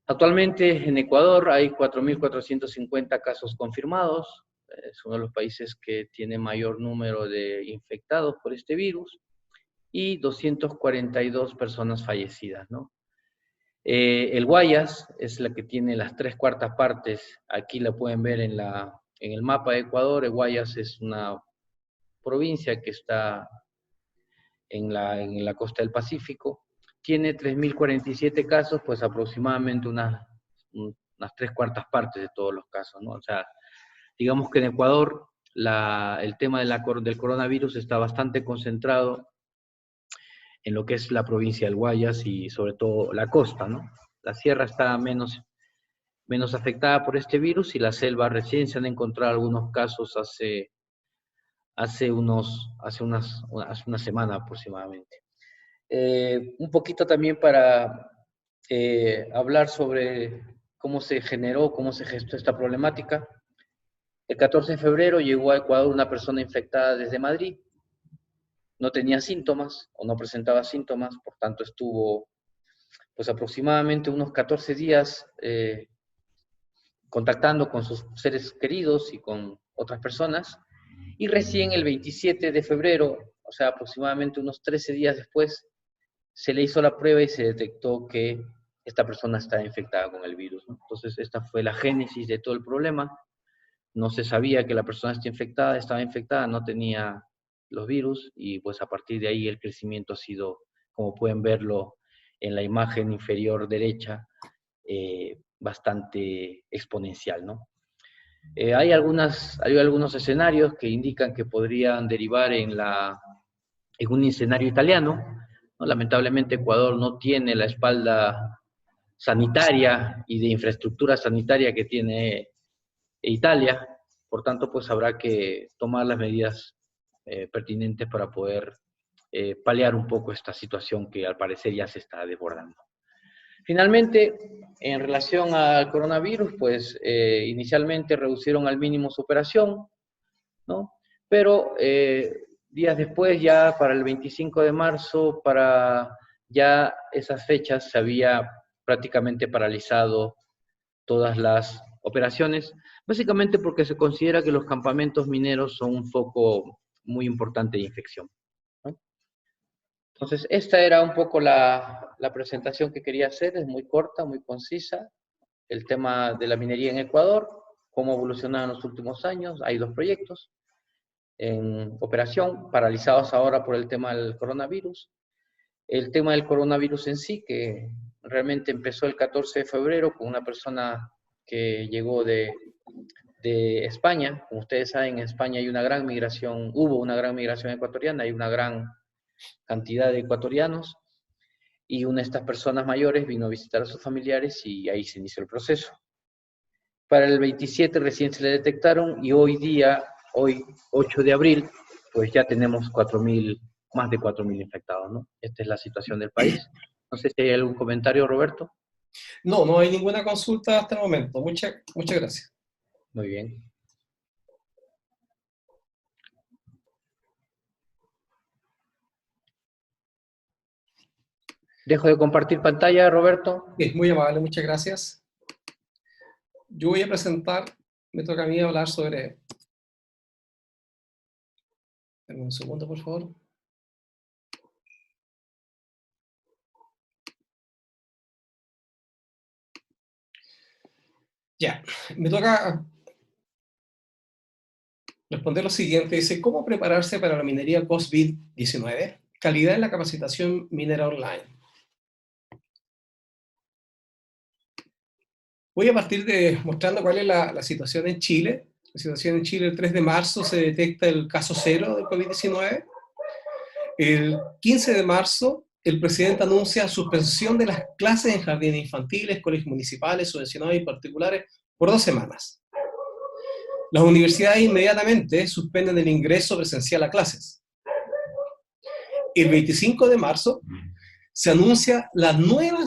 Actualmente en Ecuador hay 4.450 casos confirmados, es uno de los países que tiene mayor número de infectados por este virus, y 242 personas fallecidas, ¿no? El Guayas es la que tiene las 3/4 partes, aquí la pueden ver en el mapa de Ecuador. El Guayas es una provincia que está en la costa del Pacífico, tiene 3.047 casos, pues aproximadamente unas 3/4 partes de todos los casos, ¿no? O sea, digamos que en Ecuador el tema del coronavirus está bastante concentrado en lo que es la provincia del Guayas y sobre todo la costa, ¿no? La sierra está menos afectada por este virus y la selva recién se han encontrado algunos casos hace una semana aproximadamente. Un poquito también para hablar sobre cómo se generó, cómo se gestó esta problemática. El 14 de febrero llegó a Ecuador una persona infectada desde Madrid. No tenía síntomas o no presentaba síntomas, por tanto estuvo pues aproximadamente unos 14 días contactando con sus seres queridos y con otras personas. Y recién el 27 de febrero, o sea, aproximadamente unos 13 días después, se le hizo la prueba y se detectó que esta persona está infectada con el virus, ¿no? Entonces, esta fue la génesis de todo el problema. No se sabía que la persona estaba infectada, no tenía los virus, y pues a partir de ahí el crecimiento ha sido, como pueden verlo en la imagen inferior derecha, bastante exponencial, ¿no? Hay algunos escenarios que indican que podrían derivar en un escenario italiano, ¿no? Lamentablemente Ecuador no tiene la espalda sanitaria y de infraestructura sanitaria que tiene Italia, por tanto pues habrá que tomar las medidas pertinentes para poder paliar un poco esta situación que al parecer ya se está desbordando. Finalmente, en relación al coronavirus, pues inicialmente reducieron al mínimo su operación, ¿no? Pero días después, ya para el 25 de marzo, para ya esas fechas se había prácticamente paralizado todas las operaciones, básicamente porque se considera que los campamentos mineros son un foco muy importante de infección, ¿no? Entonces, esta era un poco la presentación que quería hacer, es muy corta, muy concisa. El tema de la minería en Ecuador, cómo ha evolucionado en los últimos años. Hay 2 proyectos en operación, paralizados ahora por el tema del coronavirus. El tema del coronavirus en sí, que realmente empezó el 14 de febrero con una persona que llegó de España. Como ustedes saben, en España hubo una gran migración ecuatoriana, hay una gran cantidad de ecuatorianos, y una de estas personas mayores vino a visitar a sus familiares y ahí se inició el proceso. Para el 27 recién se le detectaron y hoy 8 de abril, pues ya tenemos más de 4.000 infectados, ¿no? Esta es la situación del país. No sé si hay algún comentario, Roberto. No, no hay ninguna consulta hasta el momento. Muchas gracias. Muy bien. Dejo de compartir pantalla, Roberto. Es muy amable, muchas gracias. yo voy a presentar, me toca a mí hablar sobre... Dame un segundo, por favor. Ya, me toca responder lo siguiente. Dice, ¿cómo prepararse para la minería COVID-19? Calidad en la capacitación minera online. Voy a partir de mostrando cuál es la situación en Chile. La situación en Chile, el 3 de marzo se detecta el caso cero del COVID-19. El 15 de marzo, el presidente anuncia suspensión de las clases en jardines infantiles, colegios municipales, subvencionados y particulares por 2 semanas. Las universidades inmediatamente suspenden el ingreso presencial a clases. El 25 de marzo se anuncia la nueva,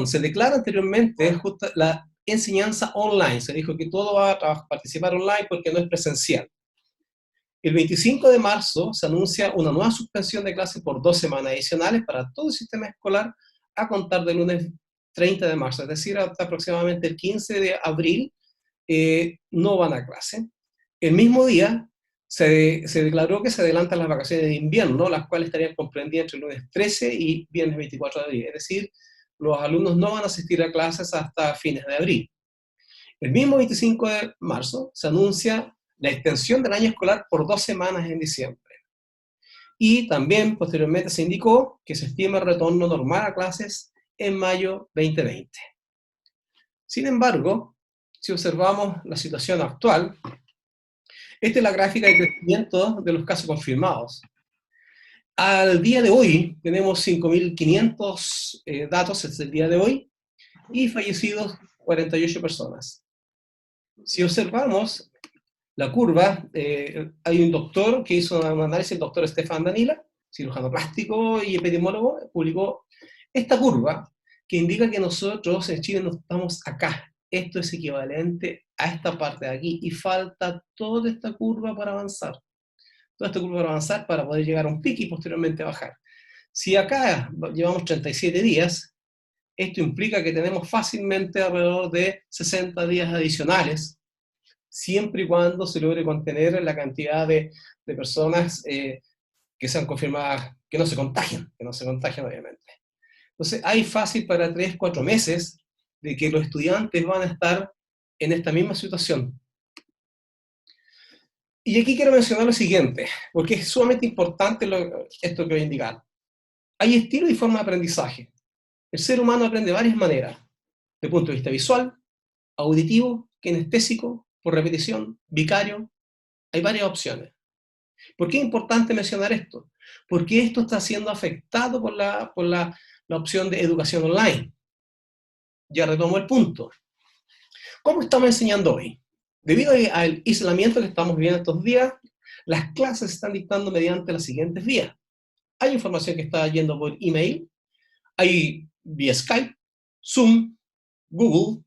se declara anteriormente la enseñanza online. Se dijo que todo va a participar online porque no es presencial. El 25 de marzo se anuncia una nueva suspensión de clases por 2 semanas adicionales para todo el sistema escolar a contar del lunes 30 de marzo, es decir, hasta aproximadamente el 15 de abril no van a clase. El mismo día se declaró que se adelantan las vacaciones de invierno, las cuales estarían comprendidas entre el lunes 13 y viernes 24 de abril, es decir, los alumnos no van a asistir a clases hasta fines de abril. El mismo 25 de marzo se anuncia la extensión del año escolar por 2 semanas en diciembre. Y también posteriormente se indicó que se estima el retorno normal a clases en mayo 2020. Sin embargo, si observamos la situación actual, esta es la gráfica de crecimiento de los casos confirmados. Al día de hoy tenemos 5.500 datos desde el día de hoy y fallecidos 48 personas. Si observamos la curva, hay un doctor que hizo un análisis, el doctor Stefan Danila, cirujano plástico y epidemiólogo, publicó esta curva que indica que nosotros en Chile no estamos acá. Esto es equivalente a esta parte de aquí y falta toda esta curva para avanzar. Toda esta curva para avanzar para poder llegar a un pico y posteriormente bajar. Si acá llevamos 37 días, esto implica que tenemos fácilmente alrededor de 60 días adicionales, siempre y cuando se logre contener la cantidad de personas que sean confirmadas, que no se contagian obviamente. Entonces hay fácil para 3-4 meses de que los estudiantes van a estar en esta misma situación. Y aquí quiero mencionar lo siguiente, porque es sumamente importante esto que voy a indicar. Hay estilos y formas de aprendizaje. El ser humano aprende de varias maneras, desde el punto de vista visual, auditivo, kinestésico, por repetición, vicario. Hay varias opciones. ¿Por qué es importante mencionar esto? Porque esto está siendo afectado por la opción de educación online. Ya retomo el punto. ¿Cómo estamos enseñando hoy? Debido al aislamiento que estamos viviendo estos días, las clases se están dictando mediante las siguientes vías. Hay información que está yendo por email, hay vía Skype, Zoom, Google,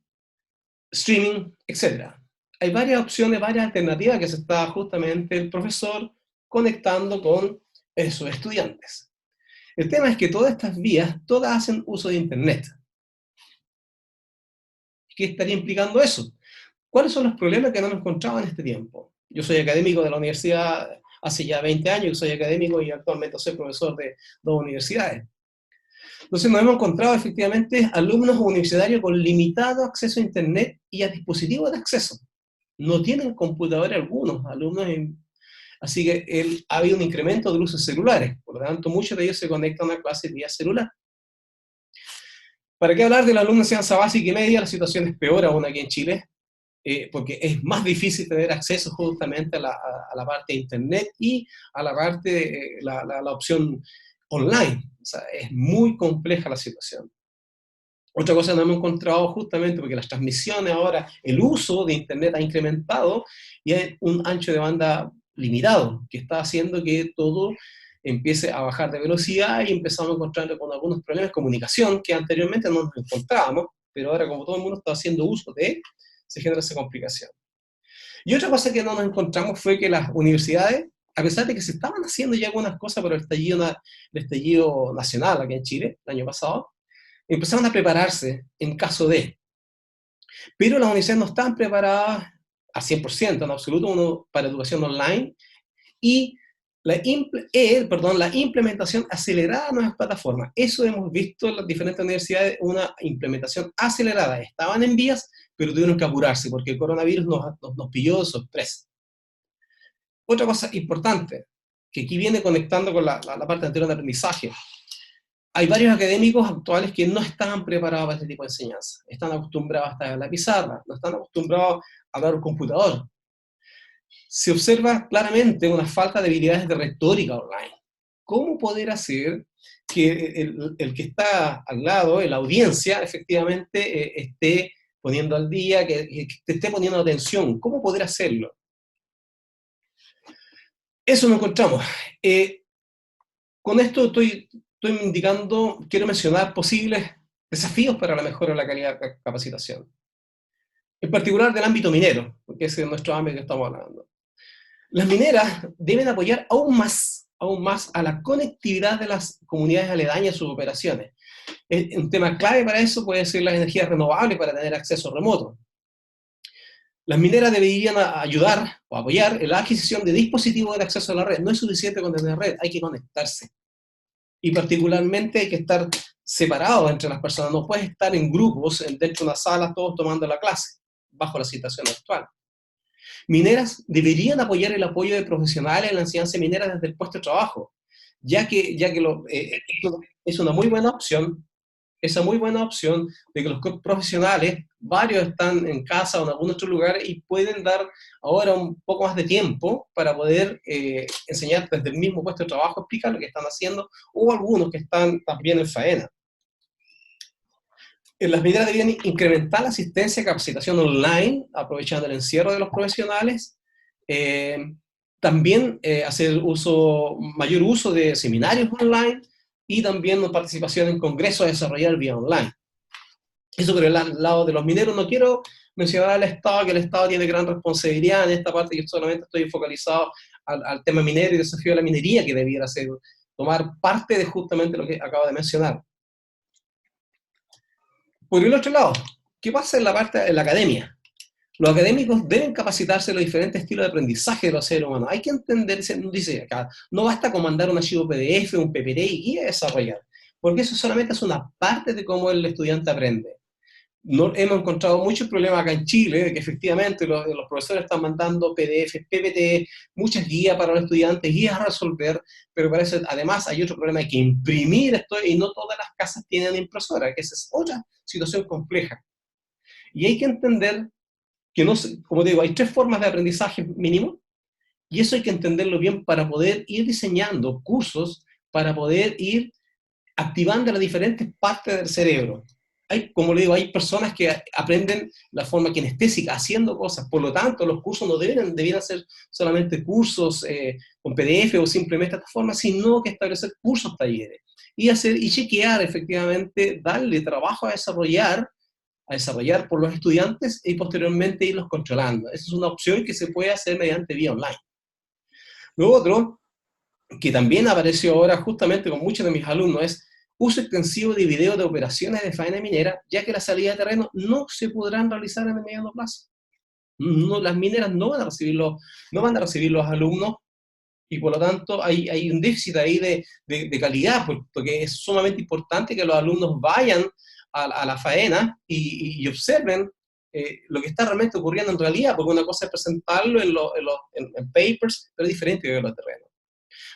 streaming, etc. Hay varias opciones, varias alternativas que se está justamente el profesor conectando con esos estudiantes. El tema es que todas estas vías, todas hacen uso de Internet. ¿Qué estaría implicando eso? ¿Cuáles son los problemas que nos hemos encontrado en este tiempo? Yo soy académico de la universidad hace ya 20 años, yo soy académico y actualmente soy profesor de 2 universidades. Entonces nos hemos encontrado efectivamente alumnos universitarios con limitado acceso a Internet y a dispositivos de acceso. No tienen computador algunos alumnos, así que ha habido un incremento del uso de celulares, por lo tanto muchos de ellos se conectan a clases vía celular. ¿Para qué hablar de los alumnos de enseñanza básica y media? La situación es peor aún aquí en Chile, porque es más difícil tener acceso justamente a la parte de Internet y a la parte de la opción online. O sea, es muy compleja la situación. Otra cosa que nos hemos encontrado justamente porque las transmisiones ahora, el uso de Internet ha incrementado y hay un ancho de banda limitado, que está haciendo que todo empiece a bajar de velocidad y empezamos a encontrarnos con algunos problemas de comunicación que anteriormente no nos encontrábamos, pero ahora como todo el mundo está haciendo uso de él, se genera esa complicación. Y otra cosa que no nos encontramos fue que las universidades, a pesar de que se estaban haciendo ya algunas cosas por el estallido nacional aquí en Chile, el año pasado, empezaron a prepararse en caso de. Pero las universidades no están preparadas al 100%, en absoluto, para educación online, y la implementación acelerada de nuevas plataformas. Eso hemos visto en las diferentes universidades, una implementación acelerada. Estaban en vías, pero tuvieron que apurarse, porque el coronavirus nos pilló de sorpresa. Otra cosa importante, que aquí viene conectando con la parte anterior de aprendizaje. Hay varios académicos actuales que no están preparados para este tipo de enseñanza. Están acostumbrados a estar en la pizarra, no están acostumbrados a hablar un computador. Se observa claramente una falta de habilidades de retórica online. ¿Cómo poder hacer que el que está al lado, en la audiencia, efectivamente esté poniendo al día, que te esté poniendo atención? ¿Cómo poder hacerlo? Eso lo encontramos. Con esto estoy indicando, quiero mencionar posibles desafíos para la mejora de la calidad de capacitación. En particular del ámbito minero, porque ese es nuestro ámbito que estamos hablando. Las mineras deben apoyar aún más a la conectividad de las comunidades aledañas a sus operaciones. Un tema clave para eso puede ser las energías renovables para tener acceso remoto. Las mineras deberían ayudar o apoyar en la adquisición de dispositivos de acceso a la red. No es suficiente con tener red, hay que conectarse. Y particularmente hay que estar separados entre las personas. No puedes estar en grupos dentro de una sala todos tomando la clase, bajo la situación actual. Mineras deberían apoyar el apoyo de profesionales en la enseñanza minera desde el puesto de trabajo, ya que es una muy buena opción, esa muy buena opción de que los profesionales, varios están en casa o en algún otro lugar y pueden dar ahora un poco más de tiempo para poder enseñar desde el mismo puesto de trabajo, explicar lo que están haciendo, o algunos que están también en faena. Las mineras deberían incrementar la asistencia y capacitación online, aprovechando el encierro de los profesionales. También hacer mayor uso de seminarios online y también participación en congresos a desarrollar vía online. Eso por el lado de los mineros. No quiero mencionar al Estado, que el Estado tiene gran responsabilidad en esta parte, que solamente estoy focalizado al tema minero y desafío de la minería, que debiera tomar parte de justamente lo que acabo de mencionar. Por el otro lado, ¿qué pasa en la parte de la academia? Los académicos deben capacitarse en los diferentes estilos de aprendizaje de los seres humanos. Hay que entender, dice acá, no basta con mandar un archivo PDF, un PPT y desarrollar, porque eso solamente es una parte de cómo el estudiante aprende. Hemos encontrado muchos problemas acá en Chile, de que efectivamente los profesores están mandando PDF, PPT, muchas guías para los estudiantes, guías a resolver, pero para eso además hay otro problema, hay que imprimir esto y no todas las casas tienen impresora, que esa es otra situación compleja. Y hay que entender que, como digo, hay 3 formas de aprendizaje mínimo, y eso hay que entenderlo bien para poder ir diseñando cursos, para poder ir activando las diferentes partes del cerebro. Como le digo, hay personas que aprenden la forma kinestésica, haciendo cosas, por lo tanto los cursos no debieran ser solamente cursos con PDF o simplemente esta forma, sino que establecer cursos, talleres, y chequear efectivamente, darle trabajo a desarrollar por los estudiantes y posteriormente irlos controlando. Esa es una opción que se puede hacer mediante vía online. Lo otro, que también apareció ahora justamente con muchos de mis alumnos, es uso extensivo de videos de operaciones de faena minera, ya que las salidas de terreno no se podrán realizar en el mediano plazo. Las mineras no van a recibir los alumnos, y por lo tanto hay un déficit ahí de calidad, porque es sumamente importante que los alumnos vayan a la faena y observen lo que está realmente ocurriendo en realidad, porque una cosa es presentarlo en papers, pero es diferente de verlo en terreno.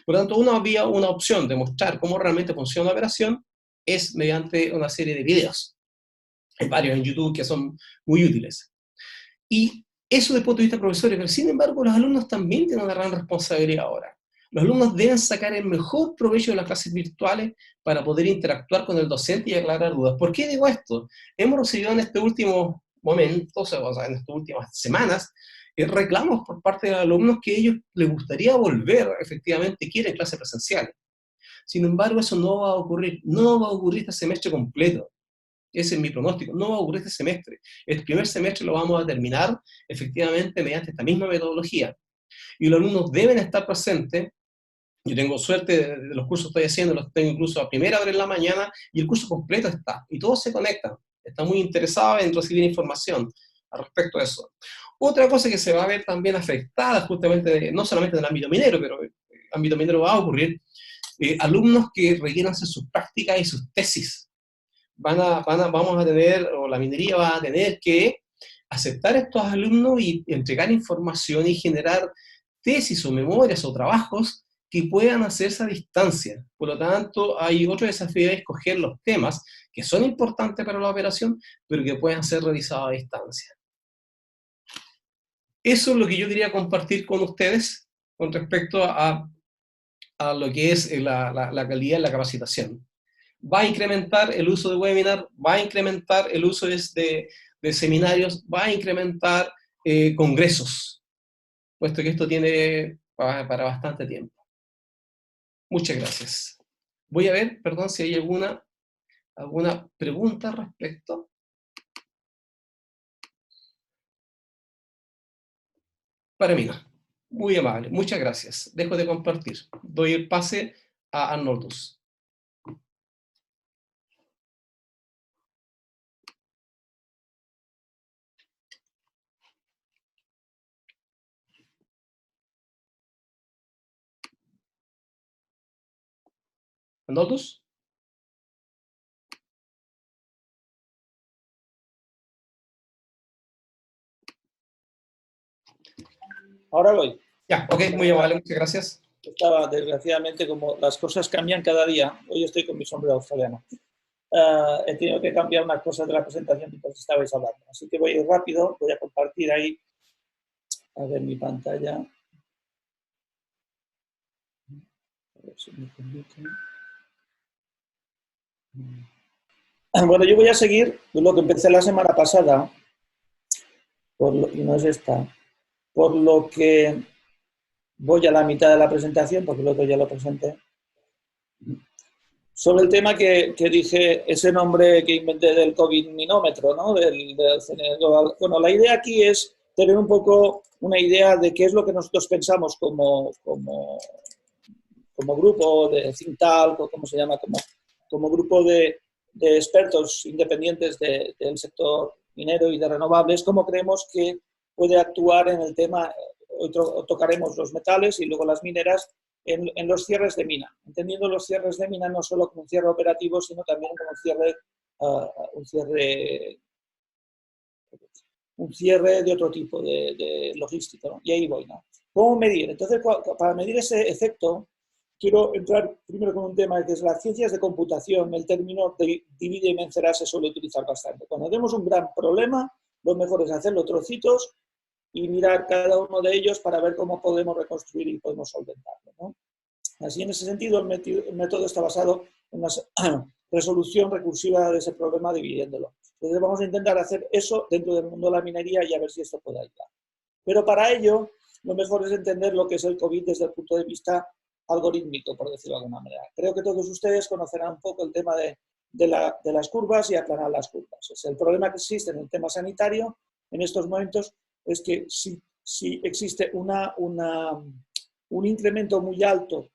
Por lo tanto, una opción de mostrar cómo realmente funciona la operación es mediante una serie de videos. Hay varios en YouTube que son muy útiles. Y eso desde el punto de vista de profesores, pero sin embargo los alumnos también tienen una gran responsabilidad ahora. Los alumnos deben sacar el mejor provecho de las clases virtuales para poder interactuar con el docente y aclarar dudas. ¿Por qué digo esto? Hemos recibido en este último momento, o sea, en estas últimas semanas, reclamos por parte de los alumnos que a ellos les gustaría volver, efectivamente, quieren clases presenciales. Sin embargo, eso no va a ocurrir. No va a ocurrir este semestre completo. Ese es mi pronóstico. No va a ocurrir este semestre. El primer semestre lo vamos a terminar, efectivamente, mediante esta misma metodología. Y los alumnos deben estar presentes. Yo tengo suerte de los cursos que estoy haciendo, los tengo incluso a primera hora en la mañana, y el curso completo está. Y todos se conectan. Está muy interesado en recibir información al respecto de eso. Otra cosa que se va a ver también afectada justamente, no solamente en el ámbito minero, pero en el ámbito minero va a ocurrir, alumnos que requieran hacer sus prácticas y sus tesis. Vamos a tener, o la minería va a tener que aceptar a estos alumnos y entregar información y generar tesis o memorias o trabajos que puedan hacerse a distancia. Por lo tanto, hay otro desafío de escoger los temas que son importantes para la operación, pero que puedan ser realizados a distancia. Eso es lo que yo quería compartir con ustedes con respecto a lo que es la calidad de la capacitación. Va a incrementar el uso de webinar, va a incrementar el uso de seminarios, va a incrementar congresos, puesto que esto tiene para bastante tiempo. Muchas gracias. Voy a ver, perdón, si hay alguna pregunta al respecto. Para mí no. Muy amable, muchas gracias. Dejo de compartir. Doy el pase a Arnoldus. ¿Arnoldus? Ahora voy. Ya, ok, muy amable, muchas gracias. Estaba, desgraciadamente, como las cosas cambian cada día, hoy estoy con mi sombrero australiano. He tenido que cambiar unas cosas de la presentación mientras estabais hablando. Así que voy a ir rápido, voy a compartir ahí, a ver mi pantalla. A ver si me permite. Bueno, yo voy a seguir lo que empecé la semana pasada, y no es esta, por lo que voy a la mitad de la presentación, porque el otro ya lo presenté. Sobre el tema que dije, ese nombre que inventé del COVID minómetro, ¿no? Bueno, la idea aquí es tener un poco una idea de qué es lo que nosotros pensamos como grupo de think tank, o como se llama, como grupo de expertos independientes del sector minero y de renovables, cómo creemos que puede actuar en el tema. Hoy tocaremos los metales y luego las mineras en los cierres de mina, entendiendo los cierres de mina no solo como un cierre operativo, sino también como un cierre de otro tipo de logística, ¿no? Y ahí voy, ¿no? ¿Cómo medir? Entonces, para medir ese efecto, quiero entrar primero con un tema que es las ciencias de computación. El término de divide y vencerá se suele utilizar bastante. Cuando tenemos un gran problema, lo mejor es hacerlo trocitos y mirar cada uno de ellos para ver cómo podemos reconstruir y podemos solventarlo, ¿no? Así, en ese sentido, el método está basado en una resolución recursiva de ese problema dividiéndolo. Entonces, vamos a intentar hacer eso dentro del mundo de la minería y a ver si esto puede ayudar. Pero para ello, lo mejor es entender lo que es el COVID desde el punto de vista algorítmico, por decirlo de alguna manera. Creo que todos ustedes conocerán un poco el tema de las curvas y aplanar las curvas. Es el problema que existe en el tema sanitario en estos momentos es que si existe un incremento muy alto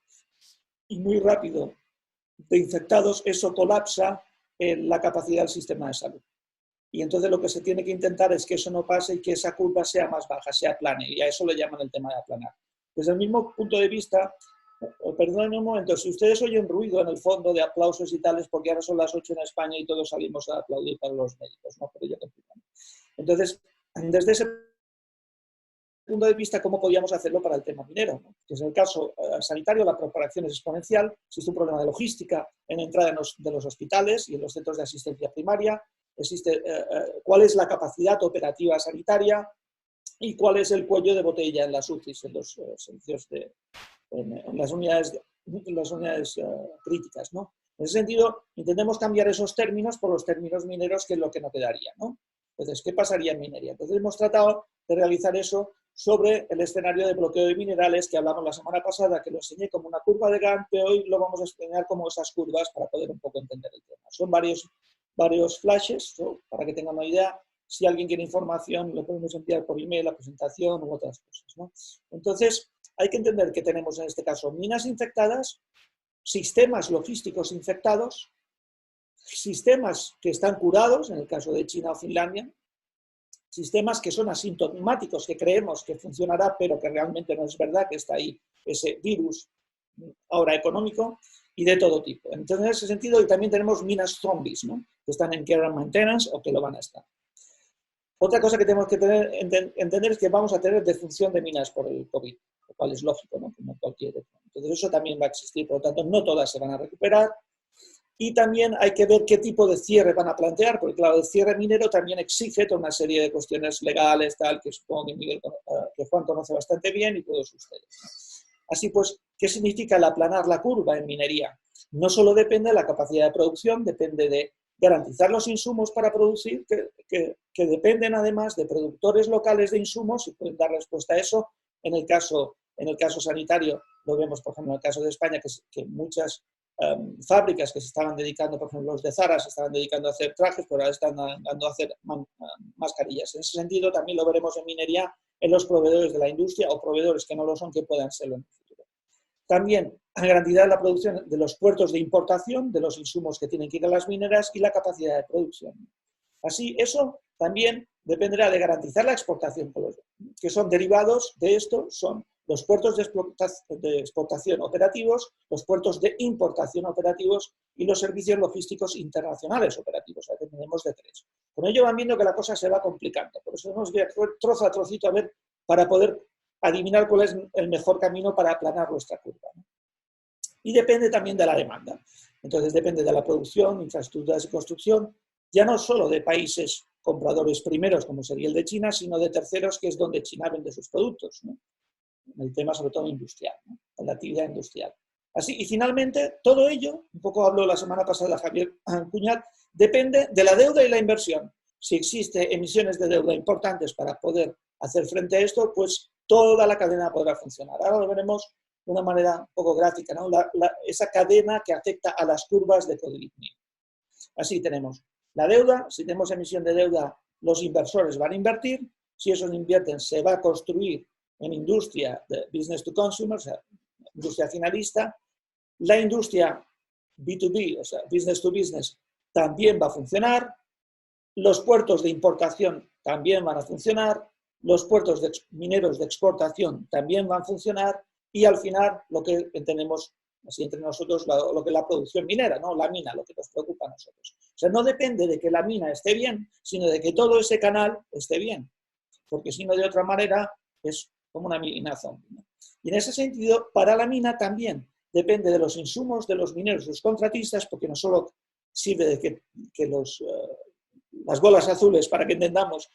y muy rápido de infectados, eso colapsa la capacidad del sistema de salud. Y entonces lo que se tiene que intentar es que eso no pase y que esa curva sea más baja, sea plane, y a eso le llaman el tema de aplanar. Desde el mismo punto de vista, perdónenme un momento, si ustedes oyen ruido en el fondo de aplausos y tales, porque ahora son las 8 en España y todos salimos a aplaudir para los médicos, ¿no? Pero yo continúo. Entonces, desde ese punto de vista, ¿cómo podíamos hacerlo para el tema minero, ¿no? Que es el caso sanitario, la propagación es exponencial, existe un problema de logística en entrada de los hospitales y en los centros de asistencia primaria, existe cuál es la capacidad operativa sanitaria y cuál es el cuello de botella en las UCIs, en los servicios en las unidades críticas, ¿no? En ese sentido, intentemos cambiar esos términos por los términos mineros, que es lo que no quedaría, ¿no? Entonces, ¿qué pasaría en minería? Entonces, hemos tratado de realizar eso sobre el escenario de bloqueo de minerales que hablamos la semana pasada, que lo enseñé como una curva de Gantt, pero hoy lo vamos a enseñar como esas curvas para poder un poco entender el tema. Son varios flashes, ¿no? Para que tengan una idea. Si alguien quiere información, le podemos enviar por email la presentación u otras cosas, ¿no? Entonces, hay que entender que tenemos en este caso minas infectadas, sistemas logísticos infectados sistemas que están curados, en el caso de China o Finlandia, sistemas que son asintomáticos, que creemos que funcionará, pero que realmente no es verdad, que está ahí ese virus ahora económico, y de todo tipo. Entonces, en ese sentido, y también tenemos minas zombies, ¿no? Que están en care and maintenance o que lo van a estar. Otra cosa que tenemos que entender es que vamos a tener defunción de minas por el COVID, lo cual es lógico, ¿no? Como cualquier otro. Entonces, eso también va a existir, por lo tanto, no todas se van a recuperar. Y también hay que ver qué tipo de cierre van a plantear, porque claro, el cierre minero también exige toda una serie de cuestiones legales, tal, que supongo que, que Juan conoce bastante bien y todos ustedes. Así pues, ¿qué significa el aplanar la curva en minería? No solo depende de la capacidad de producción, depende de garantizar los insumos para producir, que dependen además de productores locales de insumos y pueden dar respuesta a eso. En el caso sanitario, lo vemos, por ejemplo, en el caso de España, que muchas fábricas que se estaban dedicando, por ejemplo, los de Zara se estaban dedicando a hacer trajes, pero ahora están dando a hacer mascarillas. En ese sentido, también lo veremos en minería, en los proveedores de la industria o proveedores que no lo son, que puedan serlo en el futuro. También garantizar la producción de los puertos de importación, de los insumos que tienen que ir a las mineras y la capacidad de producción. Así, eso también dependerá de garantizar la exportación, que son derivados de esto, son los puertos de exportación operativos, los puertos de importación operativos y los servicios logísticos internacionales operativos. Aquí tenemos de tres. Con ello van viendo que la cosa se va complicando. Por eso tenemos que ir trozo a trocito a ver para poder adivinar cuál es el mejor camino para aplanar nuestra curva, ¿no? Y depende también de la demanda. Entonces depende de la producción, infraestructuras de construcción, ya no solo de países compradores primeros, como sería el de China, sino de terceros, que es donde China vende sus productos, ¿no? El tema sobre todo industrial, ¿no? En la actividad industrial. Así, y finalmente, todo ello, un poco habló la semana pasada Javier Cuñat, depende de la deuda y la inversión. Si existe emisiones de deuda importantes para poder hacer frente a esto, pues toda la cadena podrá funcionar. Ahora lo veremos de una manera un poco gráfica, ¿no? Esa cadena que afecta a las curvas de Kodigny. Así tenemos la deuda, si tenemos emisión de deuda, los inversores van a invertir, si esos invierten se va a construir en industria de business to consumer, o sea, industria finalista, la industria B2B, o sea, business to business, también va a funcionar, los puertos de importación también van a funcionar, los puertos mineros de exportación también van a funcionar y al final lo que tenemos así entre nosotros, lo que es la producción minera, ¿no? La mina, lo que nos preocupa a nosotros. O sea, no depende de que la mina esté bien, sino de que todo ese canal esté bien, porque si no, de otra manera, es como una mina zombie, ¿no? Y en ese sentido, para la mina también depende de los insumos de los mineros, los contratistas, porque no solo sirve de que las bolas azules, para que entendamos,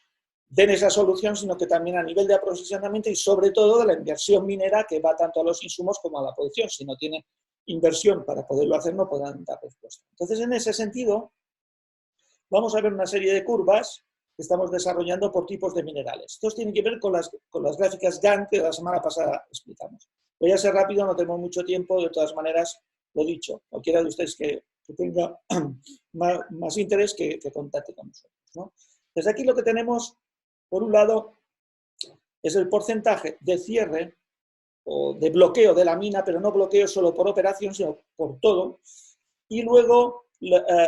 den esa solución, sino que también a nivel de aprovisionamiento y sobre todo de la inversión minera que va tanto a los insumos como a la producción. Si no tiene inversión para poderlo hacer, no podrán dar respuesta. Entonces, en ese sentido, vamos a ver una serie de curvas que estamos desarrollando por tipos de minerales. Estos tienen que ver con las gráficas Gantt que la semana pasada explicamos. Voy a ser rápido, no tengo mucho tiempo, de todas maneras, lo dicho, cualquiera de ustedes que tenga más interés que contacte con nosotros, ¿no? Desde aquí lo que tenemos, por un lado, es el porcentaje de cierre o de bloqueo de la mina, pero no bloqueo solo por operación, sino por todo. Y luego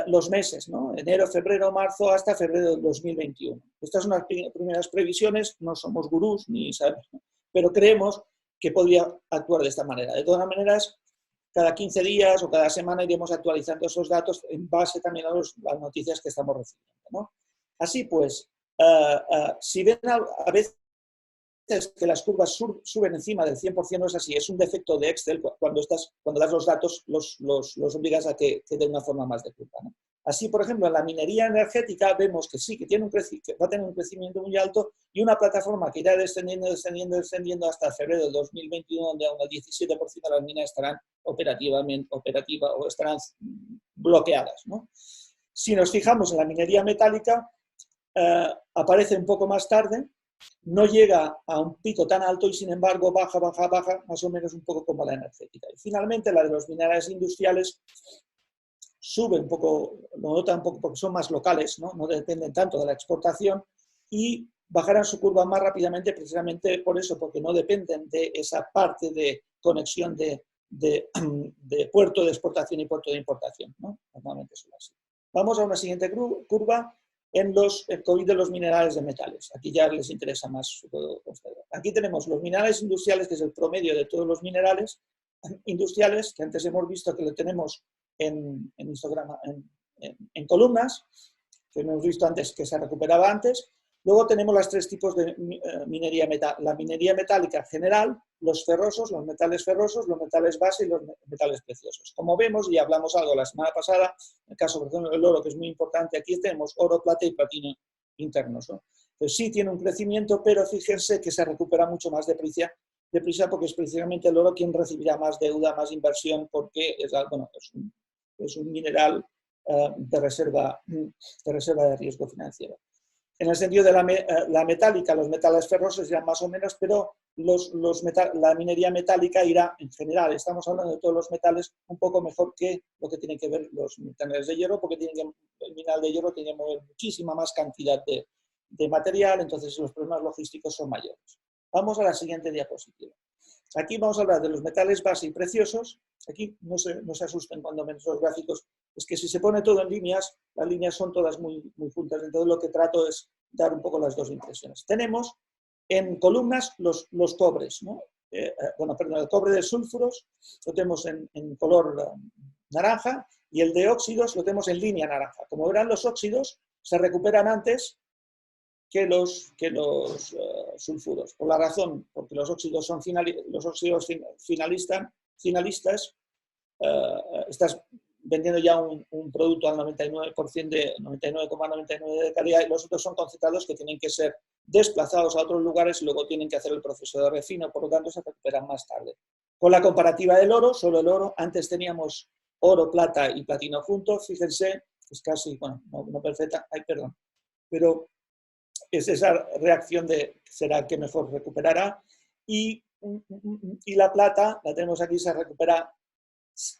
los meses, ¿no? Enero, febrero, marzo, hasta febrero del 2021. Estas son las primeras previsiones, no somos gurús, ni sabemos, ¿no? Pero creemos que podría actuar de esta manera. De todas maneras, cada 15 días o cada semana iremos actualizando esos datos en base también a las noticias que estamos recibiendo, ¿no? Así pues, si ven a veces que las curvas suben encima del 100%, no es así, es un defecto de Excel. Cuando das los datos, los obligas a que den una forma más de curva, ¿no? Así, por ejemplo, en la minería energética vemos que sí, que va a tener un crecimiento muy alto y una plataforma que irá descendiendo hasta febrero del 2021, donde un 17% de las minas estarán operativas o estarán bloqueadas, ¿no? Si nos fijamos en la minería metálica, aparece un poco más tarde, no llega a un pico tan alto y sin embargo baja, más o menos un poco como la energética. Y finalmente la de los minerales industriales sube un poco, lo nota un poco porque son más locales, ¿no? No dependen tanto de la exportación y bajarán su curva más rápidamente precisamente por eso, porque no dependen de esa parte de conexión de puerto de exportación y puerto de importación, ¿no? Normalmente son así. Vamos a una siguiente curva en el COVID de los minerales de metales. Aquí ya les interesa más. Aquí tenemos los minerales industriales, que es el promedio de todos los minerales industriales, que antes hemos visto que lo tenemos en histograma, en columnas, que hemos visto antes que se recuperaba antes. Luego tenemos los tres tipos de minería metálica. La minería metálica general, los ferrosos, los metales ferrosos, los metales base y los metales preciosos. Como vemos, y hablamos algo la semana pasada, en el caso, por ejemplo, del oro, que es muy importante, aquí tenemos oro, plata y platino internos, ¿no? Pues sí tiene un crecimiento, pero fíjense que se recupera mucho más deprisa porque es precisamente el oro quien recibirá más deuda, más inversión, porque es un mineral de reserva de riesgo financiero. En el sentido de la metálica, los metales ferrosos irán más o menos, pero la minería metálica irá en general. Estamos hablando de todos los metales un poco mejor que lo que tienen que ver los metales de hierro, porque el mineral de hierro tiene que mover muchísima más cantidad de material, entonces los problemas logísticos son mayores. Vamos a la siguiente diapositiva. Aquí vamos a hablar de los metales base y preciosos. Aquí no se asusten cuando ven los gráficos. Es que si se pone todo en líneas, las líneas son todas muy, muy juntas. Entonces lo que trato es dar un poco las dos impresiones. Tenemos en columnas los cobres, ¿no? El cobre de sulfuros lo tenemos en color naranja y el de óxidos lo tenemos en línea naranja. Como verán, los óxidos se recuperan antes que los sulfuros. Por la razón, porque los óxidos son finalistas, estás vendiendo ya un producto al 99% de 99,99 de calidad y los otros son concentrados que tienen que ser desplazados a otros lugares y luego tienen que hacer el proceso de refino, por lo tanto se recuperan más tarde. Con la comparativa del oro, solo el oro, antes teníamos oro, plata y platino juntos, fíjense, es casi, bueno, no perfecta, pero es esa reacción de será que mejor recuperará y la plata, la tenemos aquí, se recupera,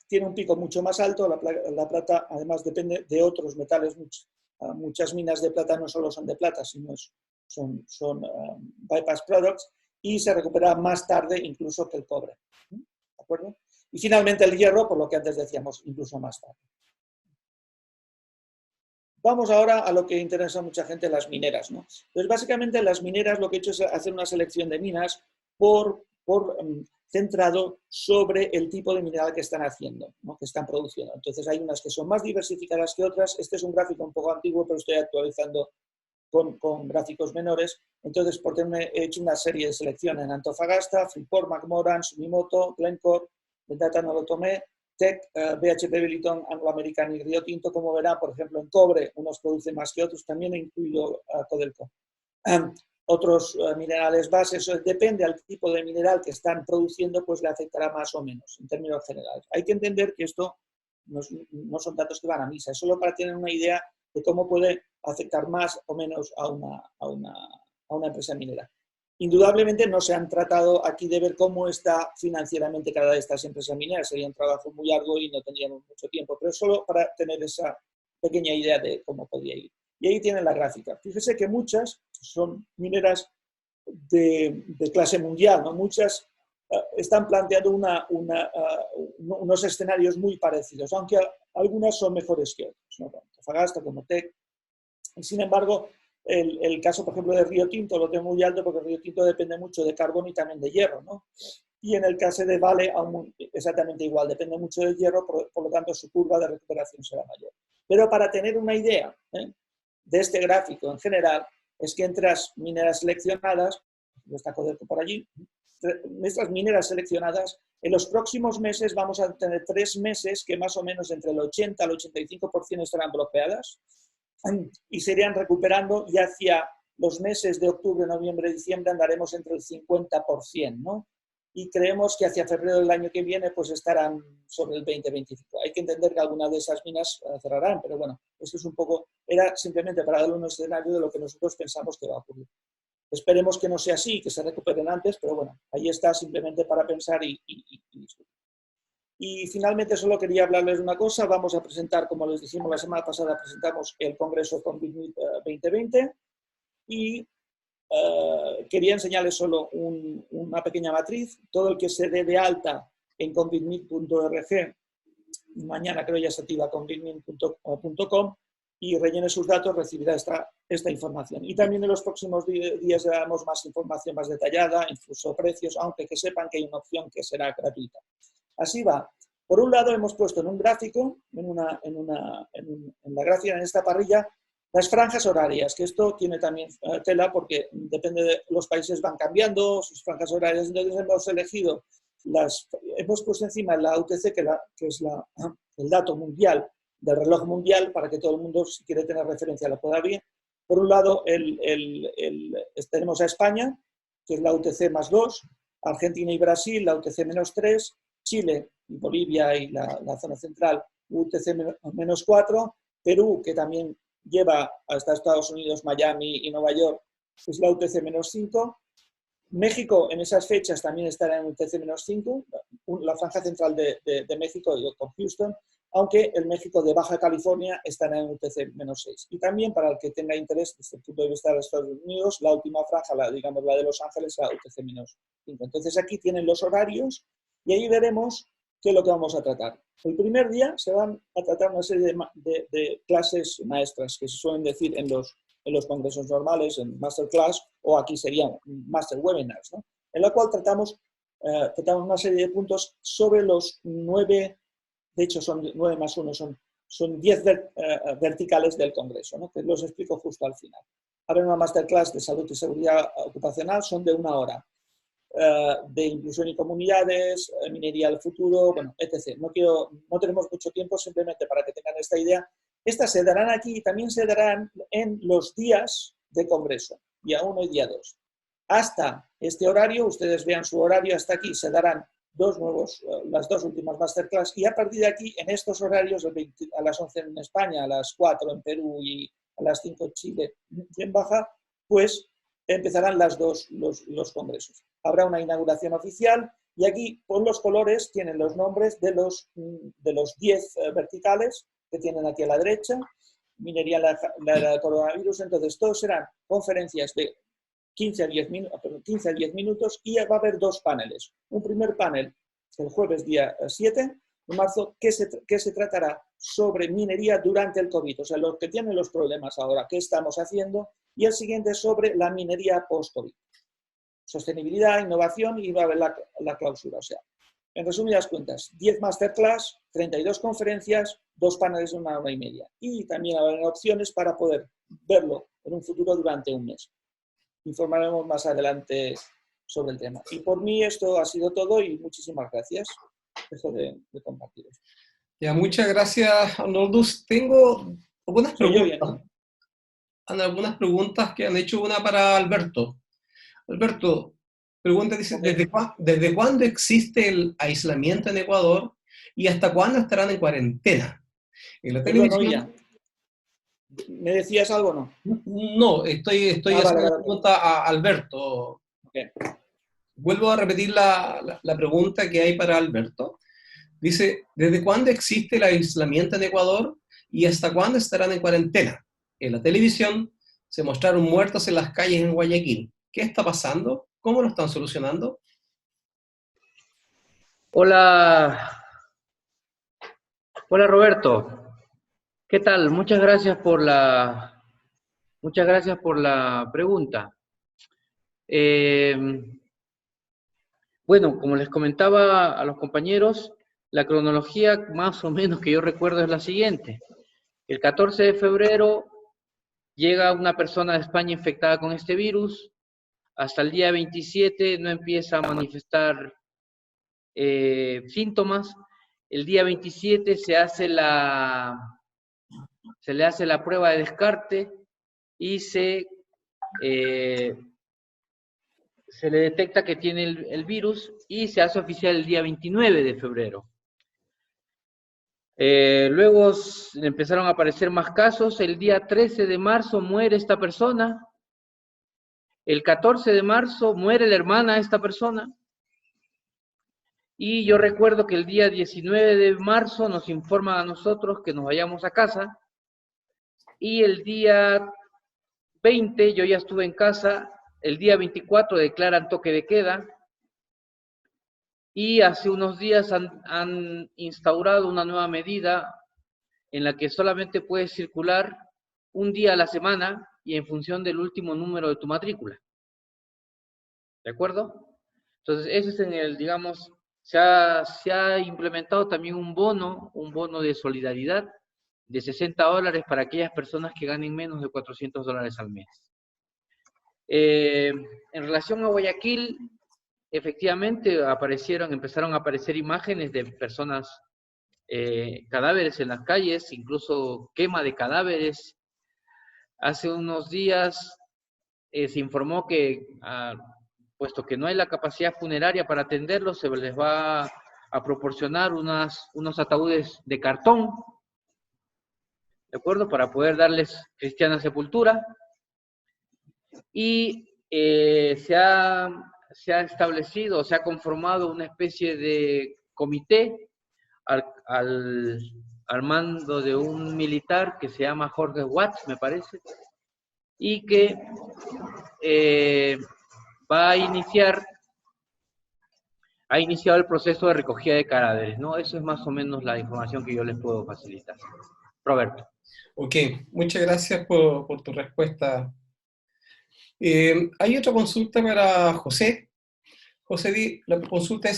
tiene un pico mucho más alto, la plata además depende de otros metales, muchas minas de plata no solo son de plata, sino son bypass products y se recupera más tarde incluso que el cobre. ¿De acuerdo? Y finalmente el hierro, por lo que antes decíamos, incluso más tarde. Vamos ahora a lo que interesa a mucha gente, las mineras, ¿no? Entonces, básicamente, las mineras lo que he hecho es hacer una selección de minas centrado sobre el tipo de mineral que están haciendo, ¿no? Que están produciendo. Entonces, hay unas que son más diversificadas que otras. Este es un gráfico un poco antiguo, pero estoy actualizando con gráficos menores. Entonces, he hecho una serie de selección en Antofagasta, Freeport, McMoran, Sumitomo, Glencore, Data no lo tomé, Teck, BHP Billiton, Anglo American y Río Tinto. Como verán, por ejemplo, en cobre unos producen más que otros, también he incluido Codelco. Otros minerales bases, depende del tipo de mineral que están produciendo, pues le afectará más o menos, en términos generales. Hay que entender que esto no son datos que van a misa, es solo para tener una idea de cómo puede afectar más o menos a una empresa minera. Indudablemente no se han tratado aquí de ver cómo está financieramente cada de estas empresas mineras. Sería un trabajo muy largo y no tendríamos mucho tiempo, pero solo para tener esa pequeña idea de cómo podría ir. Y ahí tienen la gráfica. Fíjese que muchas son mineras de clase mundial, ¿no? Muchas están planteando unos escenarios muy parecidos, aunque algunas son mejores que otras, ¿no? Antofagasta, como Teck. Sin embargo, el caso, por ejemplo, de Río Tinto lo tengo muy alto porque Río Tinto depende mucho de carbón y también de hierro, ¿no? Y en el caso de Vale, aún exactamente igual, depende mucho del hierro, por lo tanto su curva de recuperación será mayor. Pero para tener una idea de este gráfico en general, es que entre las mineras seleccionadas, está Codelco por allí, nuestras mineras seleccionadas, en los próximos meses vamos a tener 3 meses que más o menos entre el 80 al 85% estarán bloqueadas, y se irían recuperando y hacia los meses de octubre, noviembre, diciembre andaremos entre el 50%, ¿no? Y creemos que hacia febrero del año que viene pues estarán sobre el 20-25%. Hay que entender que algunas de esas minas cerrarán, pero bueno, eso es un poco, era simplemente para darle un escenario de lo que nosotros pensamos que va a ocurrir. Esperemos que no sea así, que se recuperen antes, pero bueno, ahí está simplemente para pensar y discutir. Y finalmente solo quería hablarles de una cosa. Vamos a presentar, como les dijimos la semana pasada, presentamos el Congreso CONVIDMIT 2020 y quería enseñarles solo una pequeña matriz. Todo el que se dé de alta en convidmit.org, mañana creo ya se activa convidmit.com, y rellene sus datos, recibirá esta información. Y también en los próximos días daremos más información más detallada, incluso precios, aunque que sepan que hay una opción que será gratuita. Así va. Por un lado hemos puesto en un gráfico, en la gráfica, en esta parrilla, las franjas horarias, que esto tiene también tela porque depende de los países van cambiando sus franjas horarias. Entonces hemos elegido hemos puesto encima la UTC, que es el dato mundial del reloj mundial, para que todo el mundo, si quiere tener referencia, lo pueda ver. Por un lado, tenemos a España, que es la UTC más 2, Argentina y Brasil, la UTC menos 3, Chile, Bolivia y la zona central, UTC menos 4, Perú, que también lleva hasta Estados Unidos, Miami y Nueva York, es la UTC menos 5. México en esas fechas también estará en UTC menos 5, la franja central de México con Houston, aunque el México de Baja California estará en UTC menos 6. Y también, para el que tenga interés desde el punto de vista de los Estados Unidos, la última franja, digamos la de Los Ángeles, la UTC menos 5. Entonces aquí tienen los horarios y ahí veremos qué es lo que vamos a tratar. El primer día se van a tratar una serie de clases maestras, que se suelen decir en los congresos normales, en masterclass, o aquí serían master webinars, ¿no? En la cual tratamos una serie de puntos sobre los 9, de hecho son 9 más 1, son 10 verticales del congreso, ¿no? Que los explico justo al final. Habrá una masterclass de salud y seguridad ocupacional, son de 1 hora. De inclusión y comunidades, minería del futuro, bueno, etc. No tenemos mucho tiempo, simplemente para que tengan esta idea. Estas se darán aquí y también se darán en los días de congreso, día 1 y día 2. Hasta este horario, ustedes vean su horario, hasta aquí se darán las 2 últimas masterclass, y a partir de aquí, en estos horarios, a las 11 en España, a las 4 en Perú y a las 5 en Chile y en Baja, pues empezarán los congresos. Habrá una inauguración oficial y aquí, por los colores, tienen los nombres de los 10 verticales que tienen aquí a la derecha, minería del coronavirus. Entonces, todos serán conferencias de 15 a 10 minutos y va a haber 2 paneles. Un primer panel el jueves día 7 de marzo que se tratará sobre minería durante el COVID, o sea, los que tienen los problemas ahora, qué estamos haciendo, y el siguiente sobre la minería post-COVID. Sostenibilidad, innovación, y va a haber la clausura. O sea, en resumidas cuentas, 10 masterclass, 32 conferencias, 2 paneles de 1 hora y media. Y también habrá opciones para poder verlo en un futuro durante un mes. Informaremos más adelante sobre el tema. Y por mí esto ha sido todo y muchísimas gracias. Dejo de compartir esto. Ya, muchas gracias, Arnoldus. Tengo algunas preguntas. Bien, ¿no? Algunas preguntas que han hecho, una para Alberto. Alberto, pregunta, dice, ¿desde cuándo existe el aislamiento en Ecuador y hasta cuándo estarán en cuarentena? En la televisión... ¿Me decías algo o no? No, estoy haciendo una pregunta a Alberto. Okay. Vuelvo a repetir la pregunta que hay para Alberto. Dice, ¿desde cuándo existe el aislamiento en Ecuador y hasta cuándo estarán en cuarentena? En la televisión se mostraron muertos en las calles en Guayaquil. ¿Qué está pasando? ¿Cómo lo están solucionando? Hola Roberto. ¿Qué tal? Muchas gracias por la pregunta. Bueno, como les comentaba a los compañeros, la cronología más o menos que yo recuerdo es la siguiente. El 14 de febrero llega una persona de España infectada con este virus. Hasta el día 27 no empieza a manifestar síntomas. El día 27 se le hace la prueba de descarte y se le detecta que tiene el virus y se hace oficial el día 29 de febrero. Luego empezaron a aparecer más casos. El día 13 de marzo muere esta persona. El 14 de marzo muere la hermana de esta persona. Y yo recuerdo que el día 19 de marzo nos informan a nosotros que nos vayamos a casa. Y el día 20 yo ya estuve en casa. El día 24 declaran toque de queda. Y hace unos días han instaurado una nueva medida en la que solamente puede circular un día a la semana y en función del último número de tu matrícula. ¿De acuerdo? Entonces, ese es en el, digamos, se ha implementado también un bono de solidaridad de $60 para aquellas personas que ganen menos de $400 al mes. En relación a Guayaquil, efectivamente empezaron a aparecer imágenes de personas, cadáveres en las calles, incluso quema de cadáveres. Hace unos días se informó que, puesto que no hay la capacidad funeraria para atenderlos, se les va a proporcionar unos ataúdes de cartón, ¿de acuerdo? Para poder darles cristiana sepultura. Y se ha establecido, se ha conformado una especie de comité al mando de un militar que se llama Jorge Watts, me parece, y que ha iniciado el proceso de recogida de cadáveres, ¿no? Eso es más o menos la información que yo les puedo facilitar. Roberto. Ok, muchas gracias por tu respuesta. Hay otra consulta para José. José, la consulta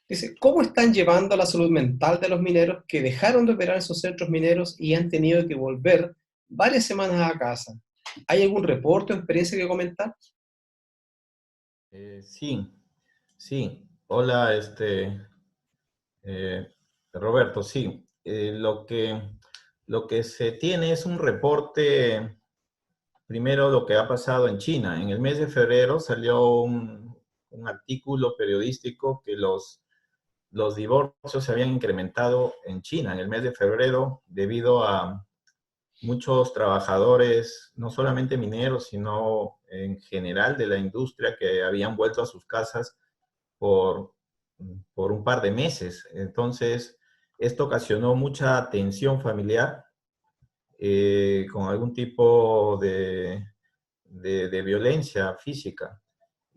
dice, ¿cómo están llevando la salud mental de los mineros que dejaron de operar en sus centros mineros y han tenido que volver varias semanas a casa? ¿Hay algún reporte o experiencia que comentar? Sí. Hola, Roberto, sí. Lo que se tiene es un reporte, primero lo que ha pasado en China. En el mes de febrero salió un artículo periodístico que los divorcios se habían incrementado en China en el mes de febrero debido a muchos trabajadores, no solamente mineros, sino en general de la industria, que habían vuelto a sus casas por un par de meses. Entonces, esto ocasionó mucha tensión familiar, con algún tipo de violencia física.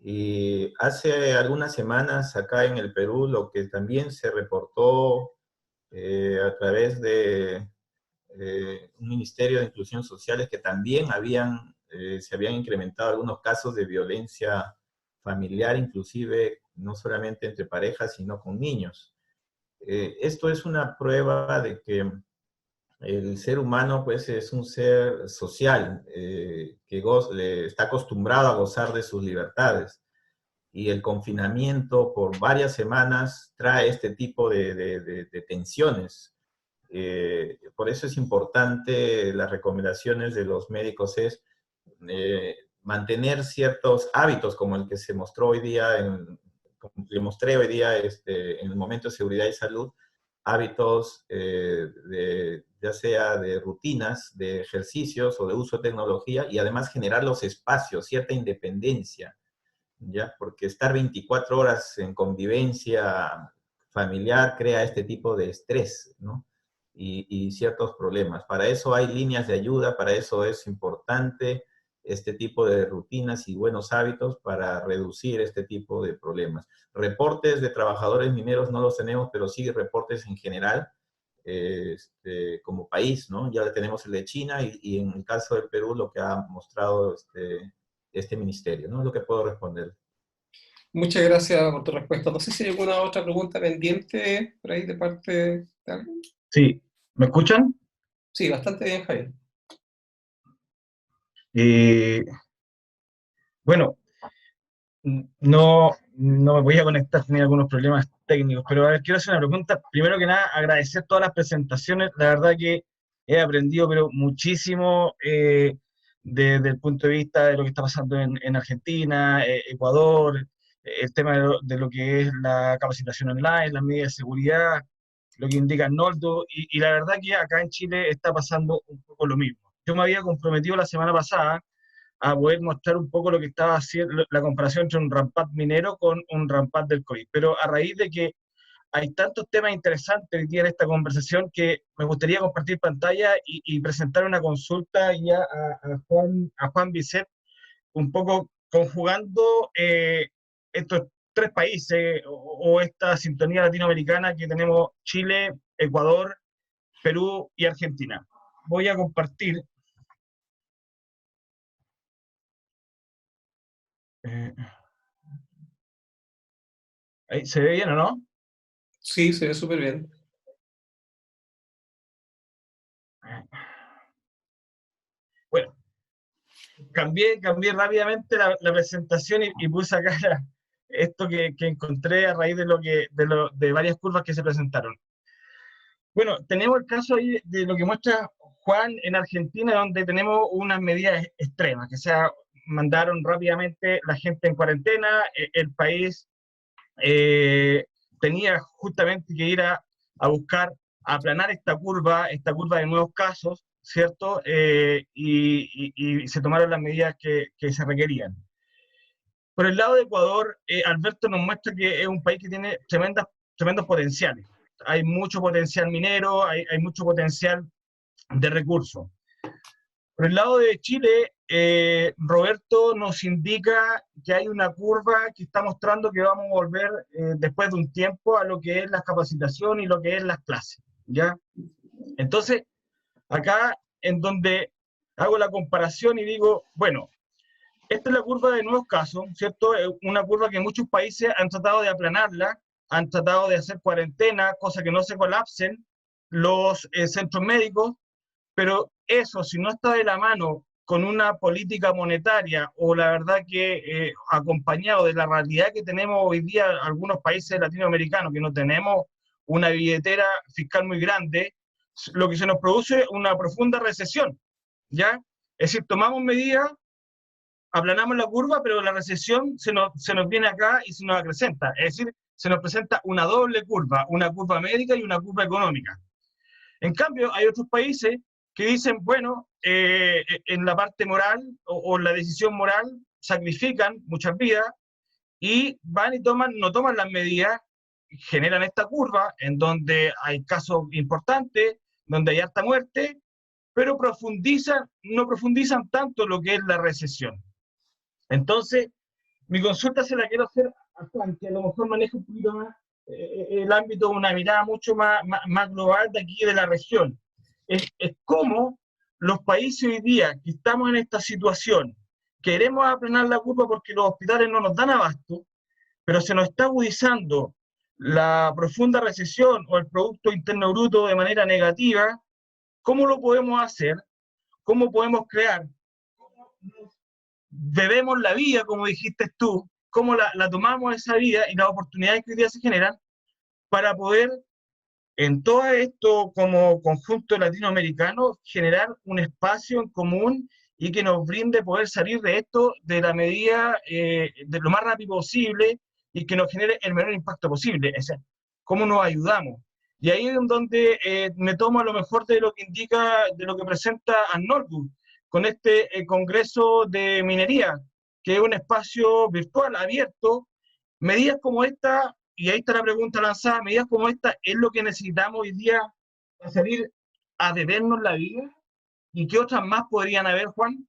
Y hace algunas semanas acá en el Perú, lo que también se reportó a través de un Ministerio de Inclusión Social es que también se habían incrementado algunos casos de violencia familiar, inclusive no solamente entre parejas, sino con niños. Esto es una prueba de que el ser humano pues es un ser social, que está acostumbrado a gozar de sus libertades, y el confinamiento por varias semanas trae este tipo de tensiones. Por eso es importante, las recomendaciones de los médicos es mantener ciertos hábitos como el que se mostró hoy día, le mostré hoy día en el momento de seguridad y salud, hábitos ya sea de rutinas, de ejercicios o de uso de tecnología, y además generar los espacios, cierta independencia, ¿ya? Porque estar 24 horas en convivencia familiar crea este tipo de estrés, ¿no? Y ciertos problemas. Para eso hay líneas de ayuda, para eso es importante este tipo de rutinas y buenos hábitos para reducir este tipo de problemas. Reportes de trabajadores mineros no los tenemos, pero sí reportes en general, como país, ¿no? Ya tenemos el de China y en el caso del Perú lo que ha mostrado este ministerio, ¿no? Es lo que puedo responder. Muchas gracias por tu respuesta. No sé si hay alguna otra pregunta pendiente por ahí de parte de alguien. Sí, ¿me escuchan? Sí, bastante bien, Javier. Bueno, no me voy a conectar, tenía algunos problemas técnicos, pero a ver, quiero hacer una pregunta. Primero que nada, agradecer todas las presentaciones. La verdad que he aprendido pero muchísimo desde el punto de vista de lo que está pasando en Argentina, Ecuador, el tema de lo que es la capacitación online, las medidas de seguridad, lo que indica Arnoldo, y la verdad que acá en Chile está pasando un poco lo mismo. Yo me había comprometido la semana pasada a poder mostrar un poco lo que estaba haciendo, la comparación entre un rampat minero con un rampat del COVID. Pero a raíz de que hay tantos temas interesantes hoy día en esta conversación, que me gustaría compartir pantalla y presentar una consulta ya a Juan Vicet, un poco conjugando estos tres países o esta sintonía latinoamericana que tenemos: Chile, Ecuador, Perú y Argentina. Voy a compartir Eh, ¿Ahí se ve bien o no? Sí, se ve súper bien. Bueno, cambié rápidamente la presentación y puse acá esto que encontré a raíz de varias curvas que se presentaron. Bueno, tenemos el caso ahí de lo que muestra Juan en Argentina, donde tenemos unas medidas extremas, que se mandaron rápidamente la gente en cuarentena, el país tenía justamente que ir a buscar, a aplanar esta curva de nuevos casos, ¿cierto? Y se tomaron las medidas que se requerían. Por el lado de Ecuador, Alberto nos muestra que es un país que tiene tremendos potenciales. Hay mucho potencial minero, hay mucho potencial de recursos. Por el lado de Chile, Roberto nos indica que hay una curva que está mostrando que vamos a volver después de un tiempo a lo que es la capacitación y lo que es las clases, ¿ya? Entonces, acá en donde hago la comparación y digo, bueno, esta es la curva de nuevos casos, ¿cierto? Es una curva que muchos países han tratado de aplanarla, han tratado de hacer cuarentena, cosa que no se colapsen los centros médicos, pero eso, si no está de la mano con una política monetaria o la verdad que acompañado de la realidad que tenemos hoy día algunos países latinoamericanos, que no tenemos una billetera fiscal muy grande, lo que se nos produce una profunda recesión, ¿ya? Es decir, tomamos medidas, aplanamos la curva, pero la recesión se nos viene acá y se nos acrecenta. Es decir, se nos presenta una doble curva, una curva médica y una curva económica. En cambio, hay otros países que dicen, bueno, en la parte moral o la decisión moral sacrifican muchas vidas y van y no toman las medidas, generan esta curva en donde hay casos importantes, donde hay harta muerte, pero no profundizan tanto lo que es la recesión. Entonces, mi consulta se la quiero hacer a Juan, que a lo mejor maneja un poquito más el ámbito de una mirada mucho más global de aquí de la región. Es cómo los países hoy día que estamos en esta situación, queremos aplanar la curva porque los hospitales no nos dan abasto, pero se nos está agudizando la profunda recesión o el Producto Interno Bruto de manera negativa. ¿Cómo lo podemos hacer? ¿Cómo podemos crear? Bebemos la vida, como dijiste tú, cómo la tomamos esa vida y las oportunidades que hoy día se generan para poder, en todo esto como conjunto latinoamericano, generar un espacio en común y que nos brinde poder salir de esto de la medida, de lo más rápido posible y que nos genere el menor impacto posible. Es decir, cómo nos ayudamos. Y ahí es donde me tomo a lo mejor de lo que indica, de lo que presenta Arnoldo, con este Congreso de Minería, que es un espacio virtual, abierto. Medidas como esta, y ahí está la pregunta lanzada, medidas como esta es lo que necesitamos hoy día para salir a debernos la vida. ¿Y qué otras más podrían haber, Juan?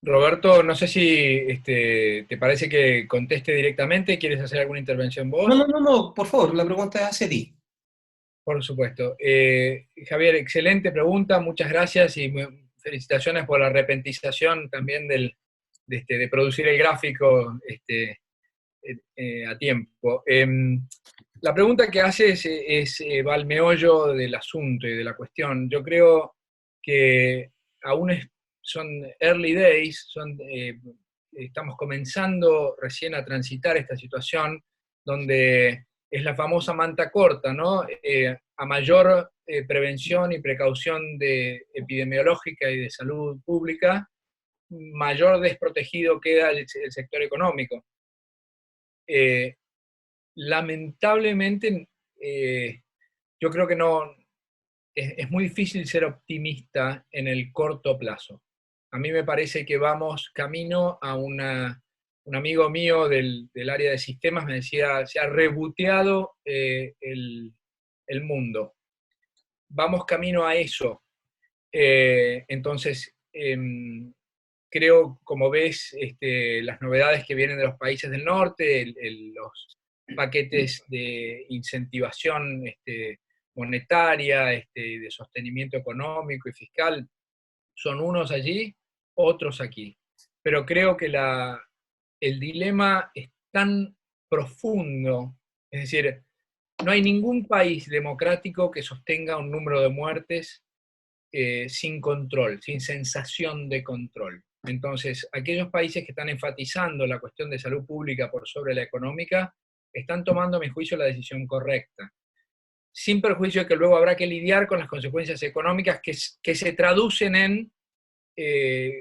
Roberto, no sé si te parece que conteste directamente. ¿Quieres hacer alguna intervención vos? No, por favor, la pregunta es hacia ti. Por supuesto. Javier, excelente pregunta, muchas gracias y felicitaciones por la repentización también de producir el gráfico a tiempo. La pregunta que haces va al meollo del asunto y de la cuestión. Yo creo que aún son early days, estamos comenzando recién a transitar esta situación donde es la famosa manta corta, ¿no? A mayor prevención y precaución epidemiológica y de salud pública, mayor desprotegido queda el sector económico. Lamentablemente, yo creo que es muy difícil ser optimista en el corto plazo. A mí me parece que vamos camino a un amigo mío del área de sistemas me decía, se ha reboteado el mundo. Vamos camino a eso. Entonces, creo, como ves, las novedades que vienen de los países del norte, los paquetes de incentivación monetaria, de sostenimiento económico y fiscal, son unos allí, otros aquí. Pero creo que el dilema es tan profundo, es decir, no hay ningún país democrático que sostenga un número de muertes sin control, sin sensación de control. Entonces, aquellos países que están enfatizando la cuestión de salud pública por sobre la económica, están tomando, a mi juicio, la decisión correcta, sin perjuicio de que luego habrá que lidiar con las consecuencias económicas que se traducen en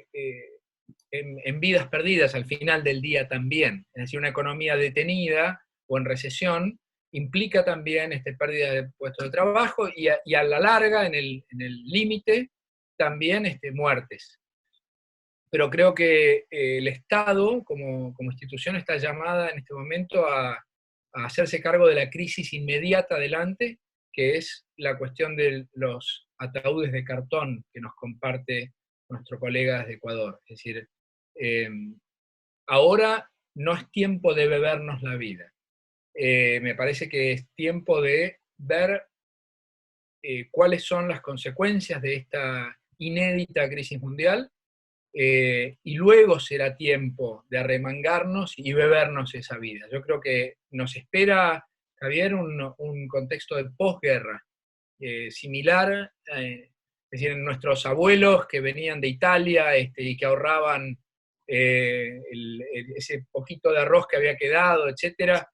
vidas perdidas al final del día también. Es decir, una economía detenida o en recesión implica también pérdida de puestos de trabajo y a la larga, en el límite, también muertes. Pero creo que el Estado, como institución, está llamada en este momento a hacerse cargo de la crisis inmediata adelante, que es la cuestión de los ataúdes de cartón que nos comparte nuestro colega de Ecuador. Es decir, ahora no es tiempo de bebernos la vida. Me parece que es tiempo de ver cuáles son las consecuencias de esta inédita crisis mundial, y luego será tiempo de arremangarnos y bebernos esa vida. Yo creo que nos espera, Javier, un contexto de posguerra similar, es decir, nuestros abuelos que venían de Italia y que ahorraban ese poquito de arroz que había quedado, etcétera.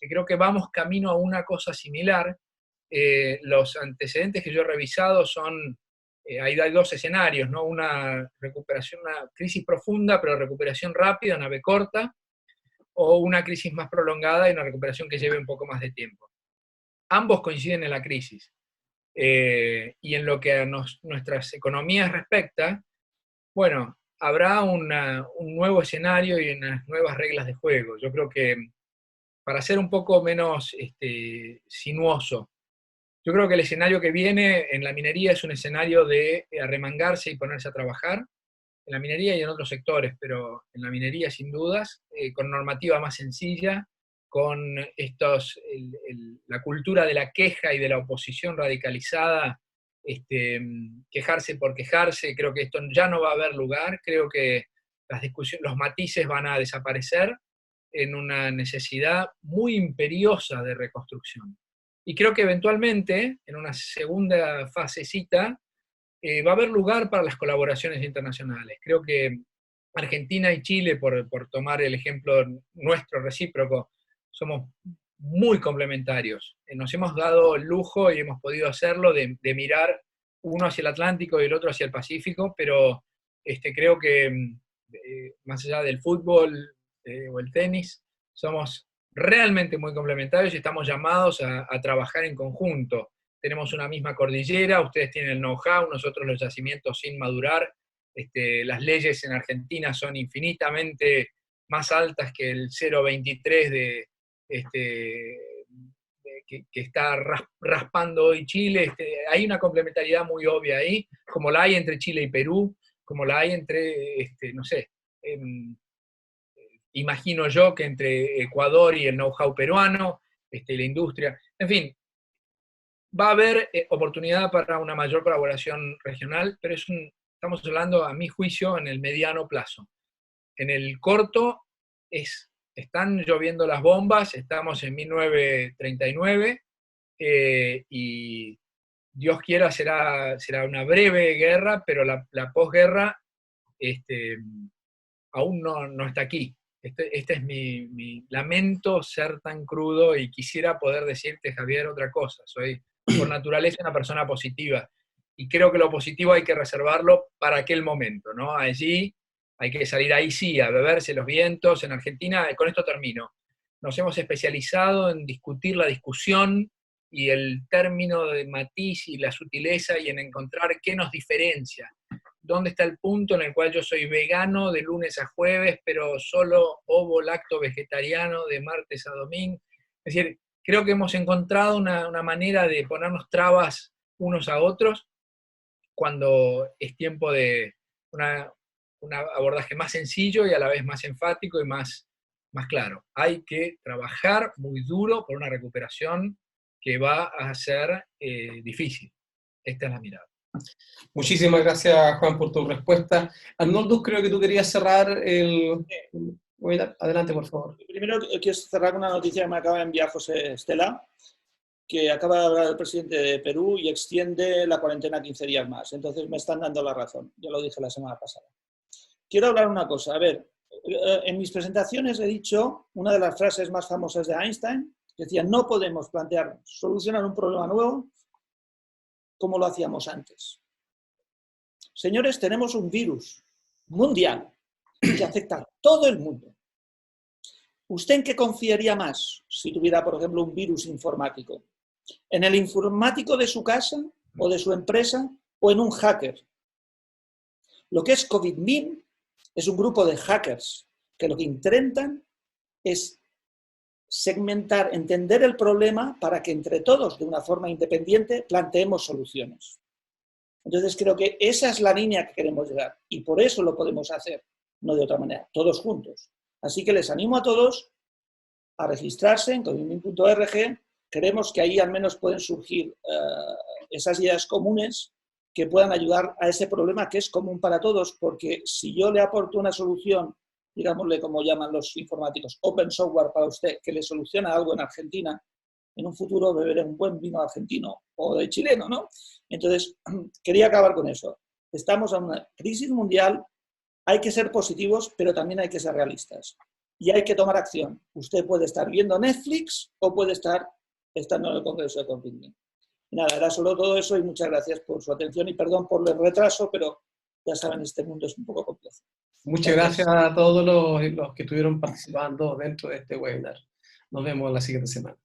Creo que vamos camino a una cosa similar. Los antecedentes que yo he revisado son, hay dos escenarios, ¿no? Una recuperación, una crisis profunda, pero recuperación rápida, una B corta, o una crisis más prolongada y una recuperación que lleve un poco más de tiempo. Ambos coinciden en la crisis. Y en lo que a nuestras economías respecta, bueno, habrá un nuevo escenario y unas nuevas reglas de juego. Yo creo que, para ser un poco menos sinuoso, yo creo que el escenario que viene en la minería es un escenario de arremangarse y ponerse a trabajar, en la minería y en otros sectores, pero en la minería sin dudas, con normativa más sencilla, con la cultura de la queja y de la oposición radicalizada, quejarse por quejarse. Creo que esto ya no va a haber lugar, creo que las discusiones, los matices van a desaparecer en una necesidad muy imperiosa de reconstrucción. Y creo que eventualmente, en una segunda fasecita, va a haber lugar para las colaboraciones internacionales. Creo que Argentina y Chile, por tomar el ejemplo nuestro recíproco, somos muy complementarios. Nos hemos dado el lujo y hemos podido hacerlo de mirar uno hacia el Atlántico y el otro hacia el Pacífico, pero creo que más allá del fútbol o el tenis, somos realmente muy complementarios y estamos llamados a trabajar en conjunto. Tenemos una misma cordillera, ustedes tienen el know-how, nosotros los yacimientos sin madurar. Las leyes en Argentina son infinitamente más altas que el 0,23 que está raspando hoy Chile. Hay una complementariedad muy obvia ahí, como la hay entre Chile y Perú, como la hay entre, no sé, imagino yo que entre Ecuador y el know-how peruano, la industria, en fin. Va a haber oportunidad para una mayor colaboración regional, pero estamos hablando, a mi juicio, en el mediano plazo. En el corto, están lloviendo las bombas, estamos en 1939, y Dios quiera será una breve guerra, pero la posguerra aún no está aquí. Este es mi lamento ser tan crudo, y quisiera poder decirte, Javier, otra cosa. Soy por naturaleza una persona positiva, y creo que lo positivo hay que reservarlo para aquel momento, ¿no? Allí hay que salir, ahí sí, a beberse los vientos. En Argentina, con esto termino, nos hemos especializado en discutir la discusión y el término de matiz y la sutileza, y en encontrar qué nos diferencia. ¿Dónde está el punto en el cual yo soy vegano de lunes a jueves, pero solo ovo lacto vegetariano de martes a domingo? Es decir, creo que hemos encontrado una manera de ponernos trabas unos a otros, cuando es tiempo de un abordaje más sencillo y a la vez más enfático y más claro. Hay que trabajar muy duro por una recuperación que va a ser difícil. Esta es la mirada. Muchísimas gracias, Juan, por tu respuesta. Arnoldo, creo que tú querías cerrar el webinar. Adelante, por favor. Primero quiero cerrar con una noticia que me acaba de enviar José Estela, que acaba de hablar el presidente de Perú y extiende la cuarentena 15 días más. Entonces me están dando la razón. Ya lo dije la semana pasada. Quiero hablar una cosa. A ver, en mis presentaciones he dicho una de las frases más famosas de Einstein, que decía, no podemos plantear solucionar un problema nuevo como lo hacíamos antes. Señores, tenemos un virus mundial que afecta a todo el mundo. ¿Usted en qué confiaría más si tuviera, por ejemplo, un virus informático? ¿En el informático de su casa o de su empresa o en un hacker? Lo que es COVID-19 es un grupo de hackers que lo que intentan es segmentar, entender el problema para que entre todos, de una forma independiente, planteemos soluciones. Entonces creo que esa es la línea que queremos llegar y por eso lo podemos hacer, no de otra manera, todos juntos. Así que les animo a todos a registrarse en covid-19.org. Creemos que ahí al menos pueden surgir esas ideas comunes que puedan ayudar a ese problema que es común para todos, porque si yo le aporto una solución, digámosle como llaman los informáticos, open software para usted, que le soluciona algo en Argentina, en un futuro beberé un buen vino argentino o de chileno, ¿no? Entonces, quería acabar con eso. Estamos en una crisis mundial, hay que ser positivos, pero también hay que ser realistas. Y hay que tomar acción. Usted puede estar viendo Netflix o puede estar estando en el Congreso de COVID-19. Nada, era solo todo eso y muchas gracias por su atención y perdón por el retraso, pero ya saben, este mundo es un poco complejo. Muchas gracias a todos los que estuvieron participando dentro de este webinar. Nos vemos la siguiente semana.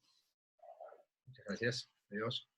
Muchas gracias. Adiós.